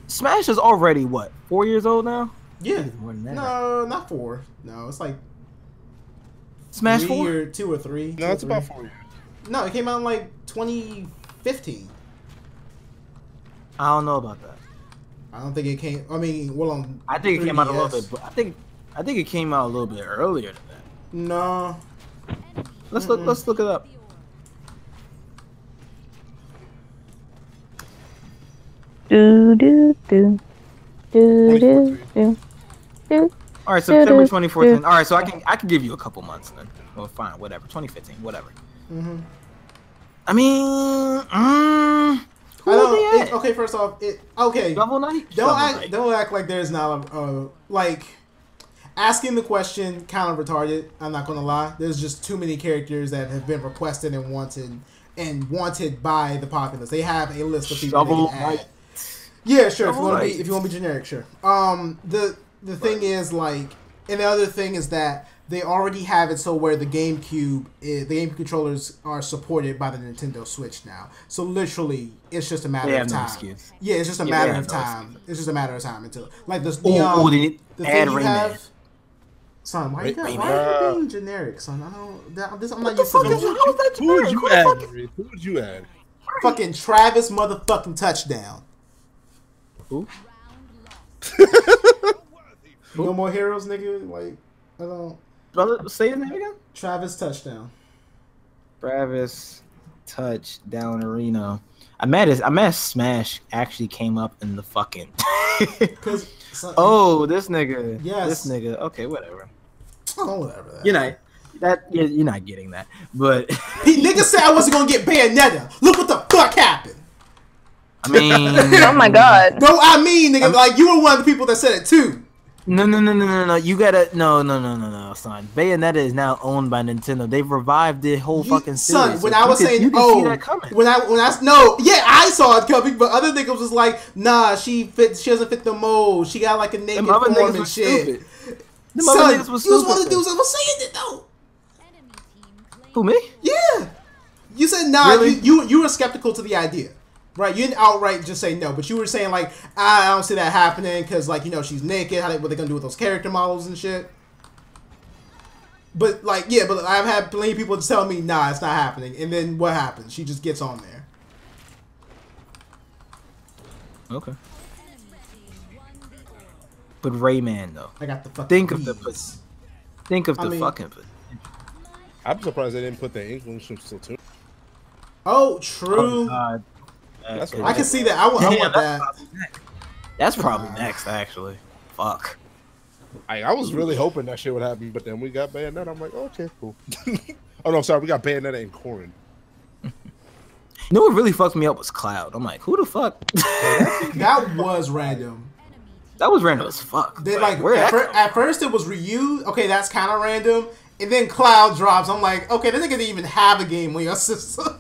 Smash is already what, 4 years old now? Yeah. No, not 4. No, it's like Smash 4 or 2 or 3. No, it's about 4 years. No, it came out in like 2015. I don't know about that. I don't think it came. I mean, well, on I think it came out a little 3DS. bit. But I think it came out a little bit earlier than that. No. Let's look it up. Do do do do do do do. All right, September 2014. All right, so I can give you a couple months then. Well, fine, whatever. 2015, whatever. Mm-hmm. I mean, okay, first off, okay. Shovel Knight. Don't act like there's not like asking the question kind of retarded. I'm not gonna lie. There's just too many characters that have been requested and wanted by the populace. They have a list of people Shovel they can add. Knight. Yeah, sure. If you want to be generic, sure. The thing is, like, and the other thing is that they already have it so where the GameCube controllers are supported by the Nintendo Switch now. So literally, it's just a matter of time. Excuse. Yeah, it's just a matter of time. It's just a matter of time until like the thing you have. Son, why are you being generic, son? I'm not used to this. Who would you add? Who would you add? Fucking Travis motherfucking touchdown. Who? No more heroes, nigga. Like, I don't. Brother, say his name again. Travis touchdown. Travis touchdown arena. I'm mad Smash actually came up in the fucking. Oh, this nigga. Yes. This nigga. Okay, whatever. Oh, whatever. You're not getting that. But nigga said I wasn't gonna get Bayonetta. Look what the fuck happened. I mean, oh my god. No, I mean, nigga, like you were one of the people that said it too. No. You gotta no, son. Bayonetta is now owned by Nintendo. They've revived the whole fucking series. Son, when I was saying, see that coming. I saw it coming, but other niggas was like, nah, she doesn't fit the mold. She got like a naked form and shit. Son, you was one of the dudes that was saying it though. Who, me? Yeah. You said nah. Really? You were skeptical to the idea. Right, you didn't outright just say no, but you were saying like, I don't see that happening because like, you know, she's naked. What they gonna do with those character models and shit? But like, yeah, but I've had plenty of people tell me, nah, it's not happening. And then what happens? She just gets on there. Okay. But Rayman though, I got the fucking. Think of the fucking. I'm surprised they didn't put the English still too. Oh, true. Oh, God. I can see that. I want that. That's probably next, actually. Fuck. I was really hoping that shit would happen, but then we got Bayonetta. I'm like, oh, okay, cool. Oh no, sorry, we got Bayonetta and Corrin. You know what really fucked me up was Cloud. I'm like, who the fuck? That was random. That was random as fuck. They, like at first it was Ryu. Okay, that's kind of random. And then Cloud drops. I'm like, okay, this nigga didn't even have a game on your system.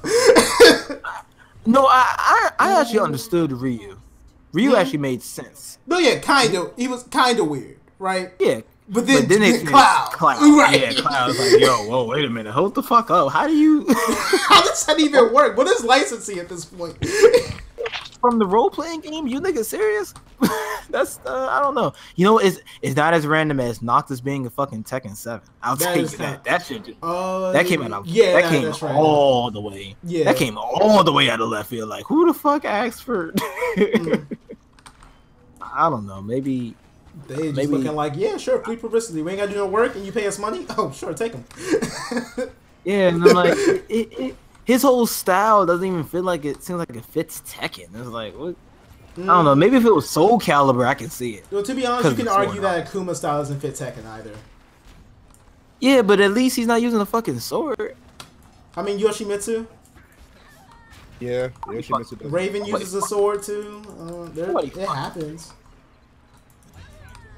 No, I actually understood Ryu. Ryu actually made sense. No, yeah, kind of. He was kind of weird, right? Yeah. But then Cloud. Right. Yeah, Cloud was like, yo, whoa, wait a minute. Hold the fuck up. How do you... How does that even work? What is licensing at this point? From the role-playing game? You niggas serious? That's, I don't know. You know, it's not as random as Noctis being a fucking Tekken 7. I'll tell you that. That shit just, that came out of, yeah, that came all the way. Yeah. That came all the way out of left field. Like, who the fuck asked for... I don't know. Maybe... They just looking like, yeah, sure, free publicity. We ain't gotta do no work and you pay us money? Oh, sure, take them. Yeah, and I'm like, his whole style doesn't even feel like it. Seems like it fits Tekken. It's like what? I don't know. Maybe if it was Soul Calibur, I can see it. Well, to be honest, you can argue that Akuma style doesn't fit Tekken either. Yeah, but at least he's not using a fucking sword. I mean, Yoshimitsu. Yeah, Yoshimitsu does. Raven uses a sword too. It happens.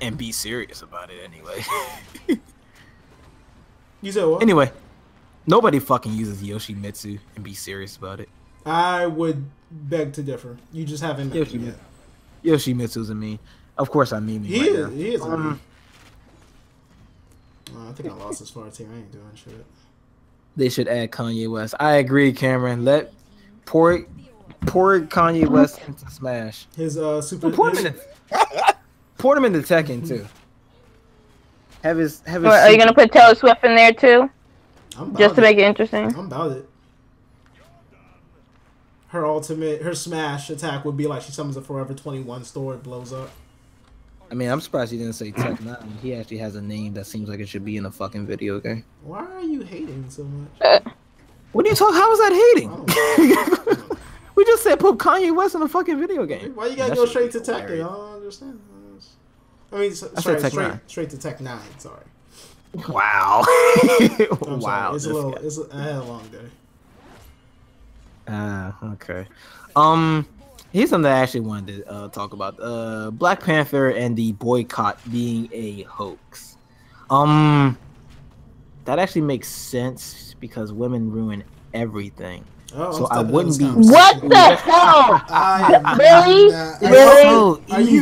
And be serious about it anyway. You said what? Anyway, nobody fucking uses Yoshimitsu and be serious about it. I would beg to differ. You just haven't met him yet. Yoshimitsu's a meme. Of course I meme him. He is a meme. I think I lost as far as here. I ain't doing shit. They should add Kanye West. I agree, Cameron. Pour Kanye West into Smash. His super. Pour him into Tekken too. Have his. Are you gonna put Taylor Swift in there too? Just to make it interesting. I'm about it. Her smash attack would be like she summons a Forever 21 store, it blows up. I mean, I'm surprised he didn't say Tech 9. He actually has a name that seems like it should be in a fucking video game. Why are you hating so much? What are you talking? How is that hating? I don't know. We just said put Kanye West in a fucking video game. Why you gotta go straight to Tech? I don't understand. I mean, straight to Tech 9. Sorry. Wow. Wow. I had a long day. Okay. Here's something I actually wanted to talk about. Black Panther and the boycott being a hoax. That actually makes sense because women ruin everything. So I wouldn't be. What the hell? Really? Really?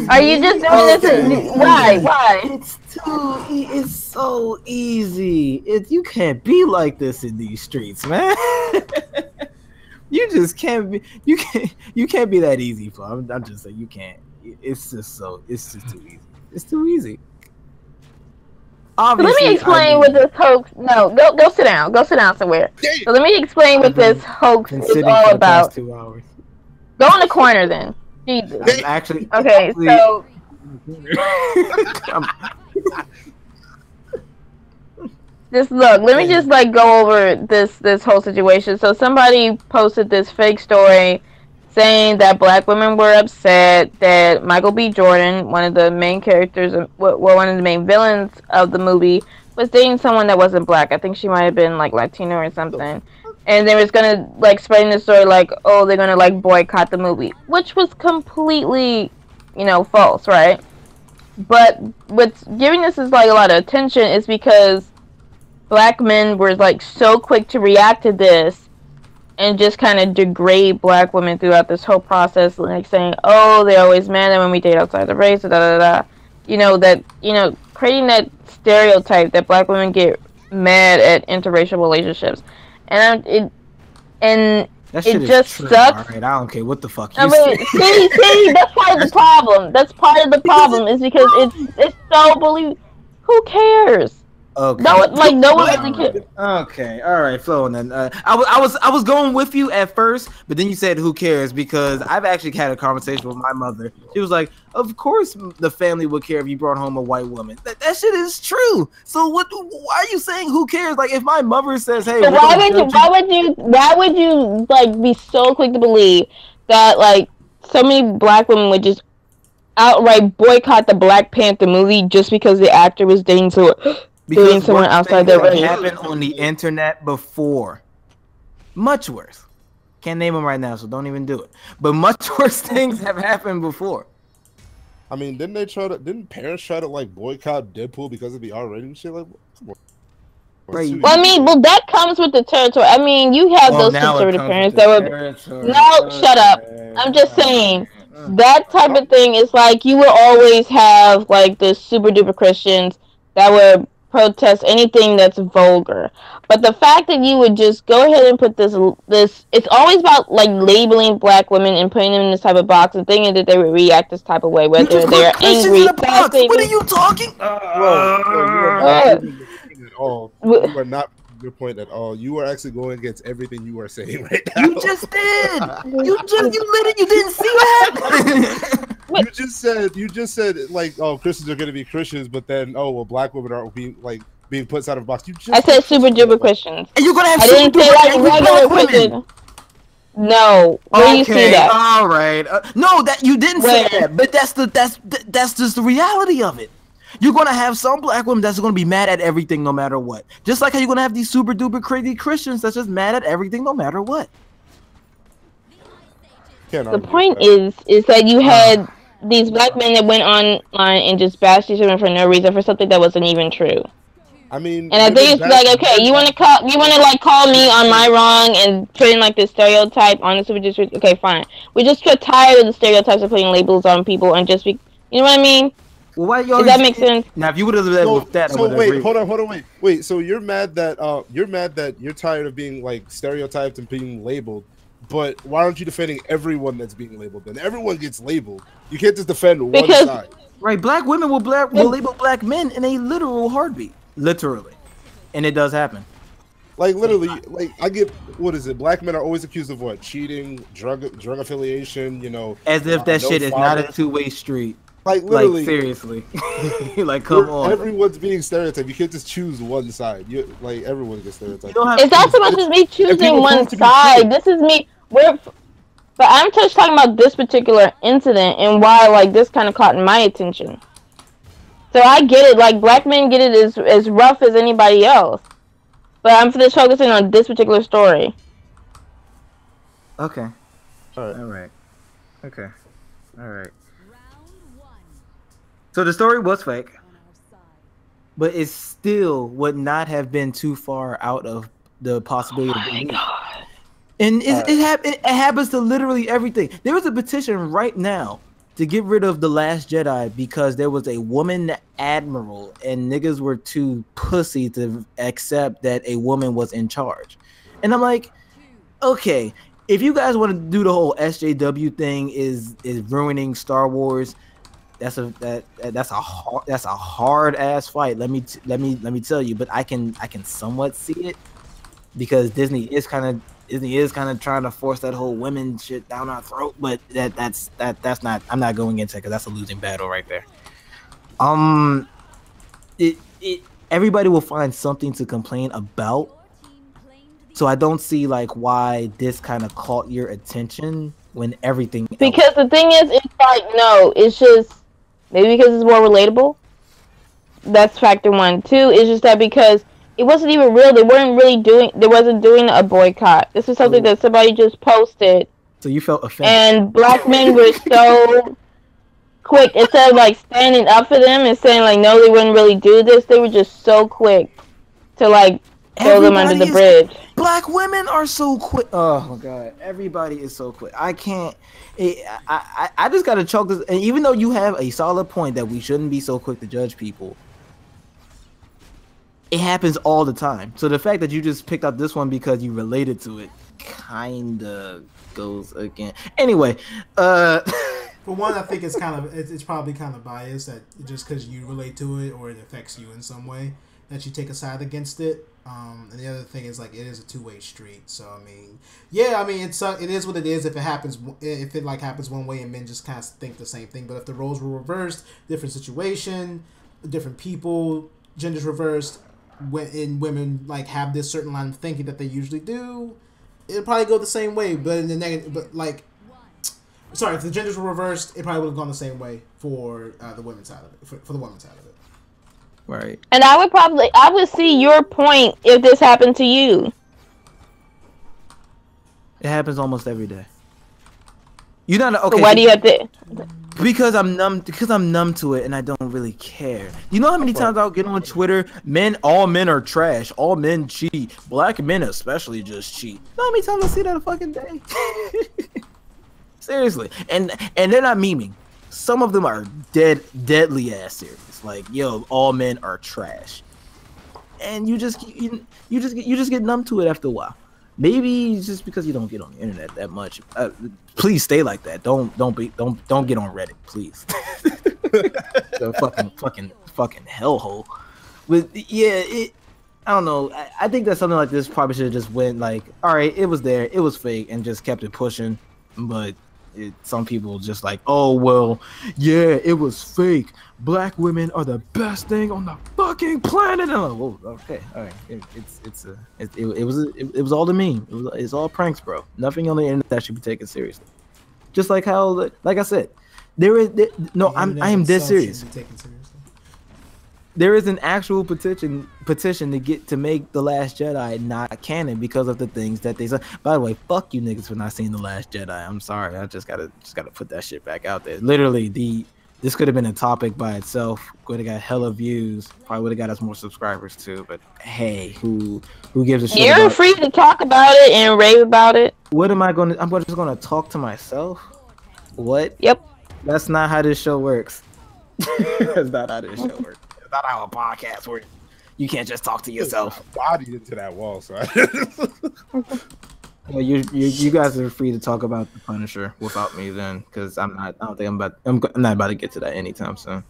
Are you just doing this? Why? Why? It's so easy. You can't be like this in these streets, man. You just can't be. You can't be that easy, Flo. I'm just saying you can't. It's just too easy. It's too easy. Obviously, let me explain what this hoax. No, go sit down. Go sit down somewhere. So let me explain what this hoax is all about. 2 hours. Go in the corner then. Jesus. I'm actually. Okay, so. Just look. Let me just go over this whole situation. So somebody posted this fake story saying that black women were upset that Michael B. Jordan, one of the main characters, one of the main villains of the movie, was dating someone that wasn't black. I think she might have been Latino or something. And they was gonna spreading the story oh, they're gonna boycott the movie, which was completely, false, right? But what's giving this is a lot of attention is because black men were so quick to react to this and just kind of degrade black women throughout this whole process, saying, "Oh, they're always mad at when we date outside the race," creating that stereotype that black women get mad at interracial relationships, and it just sucks. Right, I don't care what the fuck you say. See, that's part of the problem. That's part of the problem is because it's so who cares? Okay. No one really cares. Okay, all right, Flo. And then I was going with you at first, but then you said who cares because I've actually had a conversation with my mother. She was like, "Of course, the family would care if you brought home a white woman. That shit is true. So what? Why are you saying who cares? If my mother says, "Hey, so why would you be so quick to believe that so many black women would just outright boycott the Black Panther movie just because the actor was dating someone outside their race? Happened on the internet before. Much worse. Can't name them right now, so don't even do it. But much worse things have happened before. I mean, didn't parents try to boycott Deadpool because of the R rating shit? Come on. Well, that comes with the territory. I mean, you have those conservative parents that were. No, shut up. I'm just saying that type of thing is you will always have the super duper Christians that would protest anything that's vulgar. But the fact that you would just go ahead and put this it's always about labeling black women and putting them in this type of box and thinking that they would react this type of way, whether they're angry. What are you talking? You are not your point at all. You are actually going against everything you are saying right now. You just did. You didn't see what happened. You just said Christians are going to be Christians, but then black women are being being put inside of a box. You just I said super duper Christians. And you're gonna have I super didn't say duper like angry regular black women. Christians. No, where do you see that? All right. No, that you didn't Where? say that, but that's just the reality of it. You're gonna have some black women that's gonna be mad at everything no matter what. Just like how you're gonna have these super duper crazy Christians that's just mad at everything no matter what. The point is that you had these black men that went online and just bashed each other for no reason for something that wasn't even true. I mean, and I think it's like, okay, you want to like call me on my wrong and putting like this stereotype on this. Okay, fine. We just get tired of the stereotypes of putting labels on people and just be, you know what I mean? Well, why does that make sense? Now, if you would have led with that, so wait, hold on, wait. So you're mad that you're tired of being like stereotyped and being labeled, but why aren't you defending everyone that's being labeled? Then everyone gets labeled. You can't just defend one side. Right, black women will label black men in a literal heartbeat. Literally. And it does happen. Like literally, like I get, what is it? Black men are always accused of what? Cheating, drug affiliation, you know. As if that shit is not a two-way street. Like literally, like, seriously. Like, come on. Everyone's being stereotyped. You can't just choose one side. Like everyone gets stereotyped. It's not so much as me choosing one side. This is me. But I'm just talking about this particular incident and why like this kind of caught my attention. So I get it, like black men get it as rough as anybody else. But I'm just focusing on this particular story. Okay. Alright. Okay. Alright. So the story was fake. But it still would not have been too far out of the possibility of belief. And it happens to literally everything. There is a petition right now to get rid of The Last Jedi because there was a woman admiral and niggas were too pussy to accept that a woman was in charge. And I'm like, okay, if you guys want to do the whole SJW thing is ruining Star Wars, that's a hard ass fight. Let me tell you, but I can somewhat see it because Disney is kind of trying to force that whole women shit down our throat, but that's not. I'm not going into it because that's a losing battle right there. Everybody will find something to complain about, so I don't see like why this kind of caught your attention when everything. Because the thing is, it's like no, it's just maybe because it's more relatable. That's factor one. Two, it's just that because it wasn't even real. They wasn't doing a boycott. This is something that somebody just posted. So you felt offended. And black men were so quick. Instead of like standing up for them and saying like, no, they wouldn't really do this. They were just so quick to like throw them under the bridge. Black women are so quick. Oh my god, everybody is so quick. I can't. I just gotta choke this. And even though you have a solid point that we shouldn't be so quick to judge people, it happens all the time. So the fact that you just picked up this one because you related to it kinda goes again. Anyway, for one, I think it's probably kind of biased that just because you relate to it or it affects you in some way that you take a side against it. And the other thing is like it is a two-way street. So I mean, yeah, I mean it is what it is. If it happens one way and men just kind of think the same thing. But if the roles were reversed, different situation, different people, genders reversed. When women like have this certain line of thinking that they usually do, it'll probably go the same way. But in the negative, if the genders were reversed, it probably would have gone the same way for the women's side of it, for the women's side of it. Right. And I would see your point if this happened to you. It happens almost every day. You're not okay. So why do you have to? Because I'm numb to it and I don't really care. You know how many times I'll get on Twitter, all men are trash, all men cheat, black men especially just cheat. You know how many times I see that a fucking day? Seriously. And they're not memeing. Some of them are deadly ass serious. Like, yo, all men are trash. And you just get numb to it after a while. Maybe it's just because you don't get on the internet that much. Please stay like that. Don't get on Reddit, please. The fucking hellhole. But yeah, I don't know. I think that something like this probably should have just went like, all right, it was there, it was fake, and just kept it pushing. But some people just like, oh well, yeah, it was fake. Black women are the best thing on the fucking planet. And I'm like, whoa, okay, all right, it was all a meme. It's all pranks, bro. Nothing on the internet that should be taken seriously. Just like how, like I said, I am dead serious. There is an actual petition to make The Last Jedi not canon because of the things that they said. By the way, fuck you niggas for not seeing The Last Jedi. I'm sorry. I just gotta put that shit back out there. Literally, this could have been a topic by itself. Would have got hella views. Probably would have got us more subscribers too. But hey, who gives a shit? You're free to talk about it and rave about it. What am I going to? I'm just going to talk to myself. What? Yep. That's not how this show works. That's not how this show works. It's not how a podcast works. You can't just talk to yourself. Bodied into that wall, son. Well, you guys are free to talk about the Punisher without me then, because I'm not about to get to that anytime soon.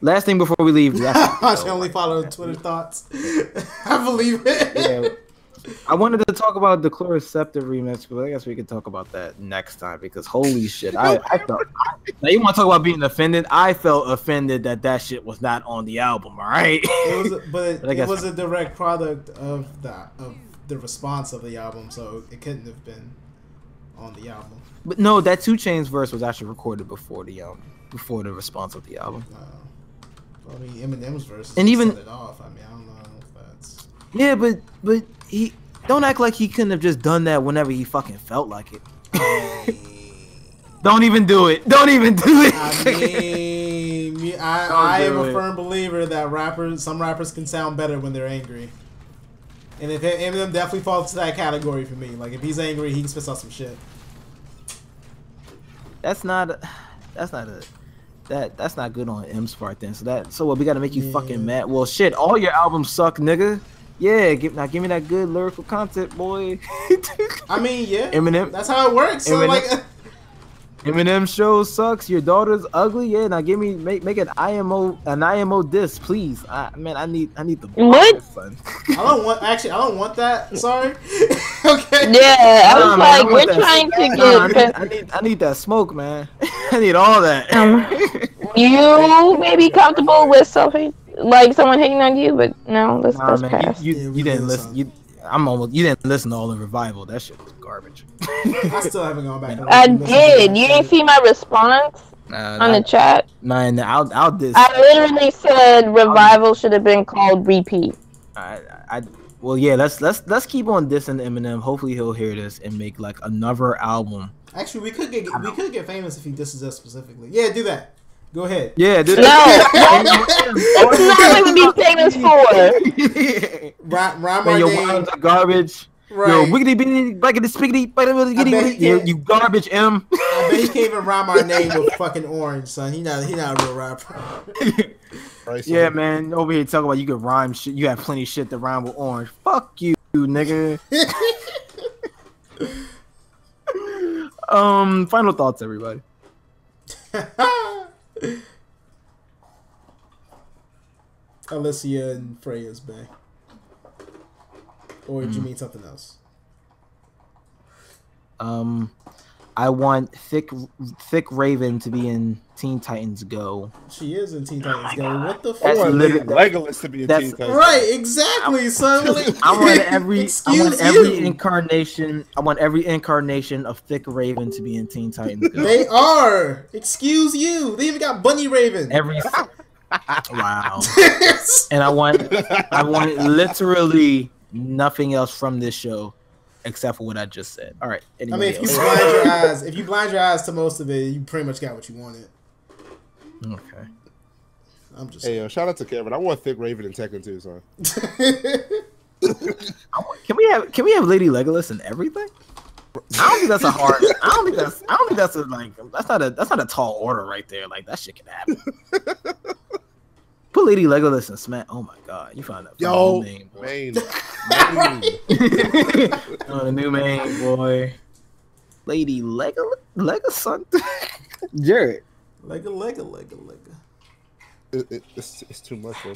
Last thing before we leave, I should only follow Twitter thoughts. I believe it. Yeah. I wanted to talk about the Chloroceptor remix, but I guess we could talk about that next time because holy shit, I felt. Now you want to talk about being offended? I felt offended that shit was not on the album. All right, it was a direct product of the response of the album, so it couldn't have been on the album. But no, that 2 Chainz verse was actually recorded before the response of the album. I mean, Eminem's verse and even set it off. I mean, I don't know if that's. Yeah, but he don't act like he couldn't have just done that whenever he fucking felt like it. Don't even do it. Don't even do it. I mean, I am a firm believer that some rappers can sound better when they're angry. And if Eminem definitely falls to that category for me. Like if he's angry, he can spit out some shit. That's not good on M's part then. So what we gotta make you fucking mad? Well, shit, all your albums suck, nigga. Yeah, give me that good lyrical content, boy. I mean, yeah, Eminem. That's how it works. So Eminem show sucks. Your daughter's ugly. Yeah, now make an IMO diss, please. I need the what? Son. I don't want that. Sorry. Okay. Yeah, I was like, we're trying to get. I need that smoke, man. I need all that. You may be comfortable with self-hate, like someone hating on you, but no, that's past. You didn't listen. You didn't listen to all the Revival. That shit was garbage. I still haven't gone back. I did. You didn't see my response on the chat? Man, I'll diss. I literally said Revival should have been called Repeat. Well, yeah. Let's keep on dissing Eminem. Hopefully he'll hear this and make like another album. Actually, we could get famous if he disses us specifically. Yeah, do that. Go ahead. Yeah, do that. No, that's not what we'd be famous for. Rhyme our your name. rhymes are garbage. Right. Yo, wiggity bitty, blackity spiggity, you garbage M. I bet he can't even rhyme our name with fucking orange, son. He not a real rapper. Right, yeah, man. Over here talking about you can rhyme shit. You have plenty of shit to rhyme with orange. Fuck you, nigga. Final thoughts, everybody. Alicia and Freya's Bay. Or did you mean something else? I want Thick Raven to be in Teen Titans Go. She is in Teen Titans Go. What the fuck? That's Legolas to be in Teen Titans. Right, exactly, son. I want every incarnation. I want every incarnation of Thick Raven to be in Teen Titans Go. They are. Excuse you. They even got Bunny Raven. Wow. And I want literally nothing else from this show except for what I just said. All right. I mean, if you blind your eyes to most of it, you pretty much got what you wanted. Okay. I'm just. Hey, shout out to Kevin. I want Thick Raven in Tekken too, son. Can we have Lady Legolas in everything? I don't think that's a hard. I don't think that's a that's not a tall order right there. Like that shit can happen. Put Lady Legolas in Smash. Oh my god, you found that new name, boy. The new main, boy. Lady Legolas, Jared. Lega. It's too much, man.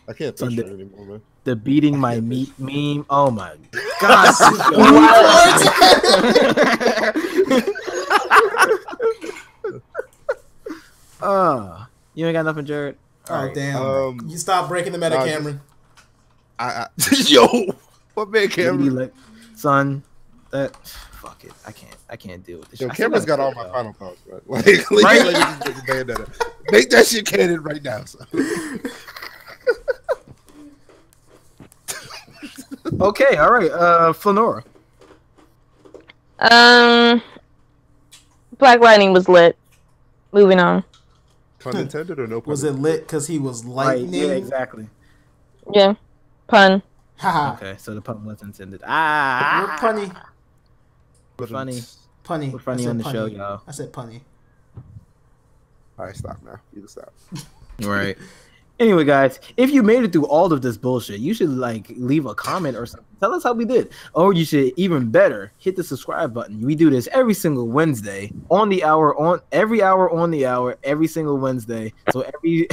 I can't picture it anymore, man. The beating my meat meme. Oh my god. You ain't got nothing, Jared? Oh, right. Damn. You stop breaking the meta, Cameron. Yo, what man, Cameron? Son, that fuck it. I can't deal with this. Yo, Cameron's got all my final thoughts, right? Like, make that shit canon right now. So. Okay, all right. Flonora. Black Lightning was lit. Moving on. Pun intended or no pun? Was it lit because he was lightning? Right, yeah, exactly. Yeah, pun. Okay, so the pun was intended. We're punny. We're funny. Punny. We're funny on the show, y'all. I said punny. All right, stop now. You can stop. Right. Anyway, guys, if you made it through all of this bullshit, you should leave a comment or something. Tell us how we did. Or you should, even better, hit the subscribe button. We do this every single Wednesday every hour on the hour, every single Wednesday. So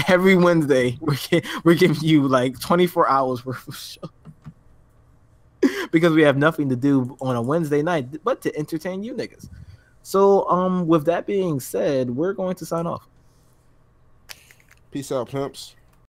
every Wednesday we're giving you 24 hours worth of show. Because we have nothing to do on a Wednesday night but to entertain you niggas. So with that being said, we're going to sign off. Peace out, pimps.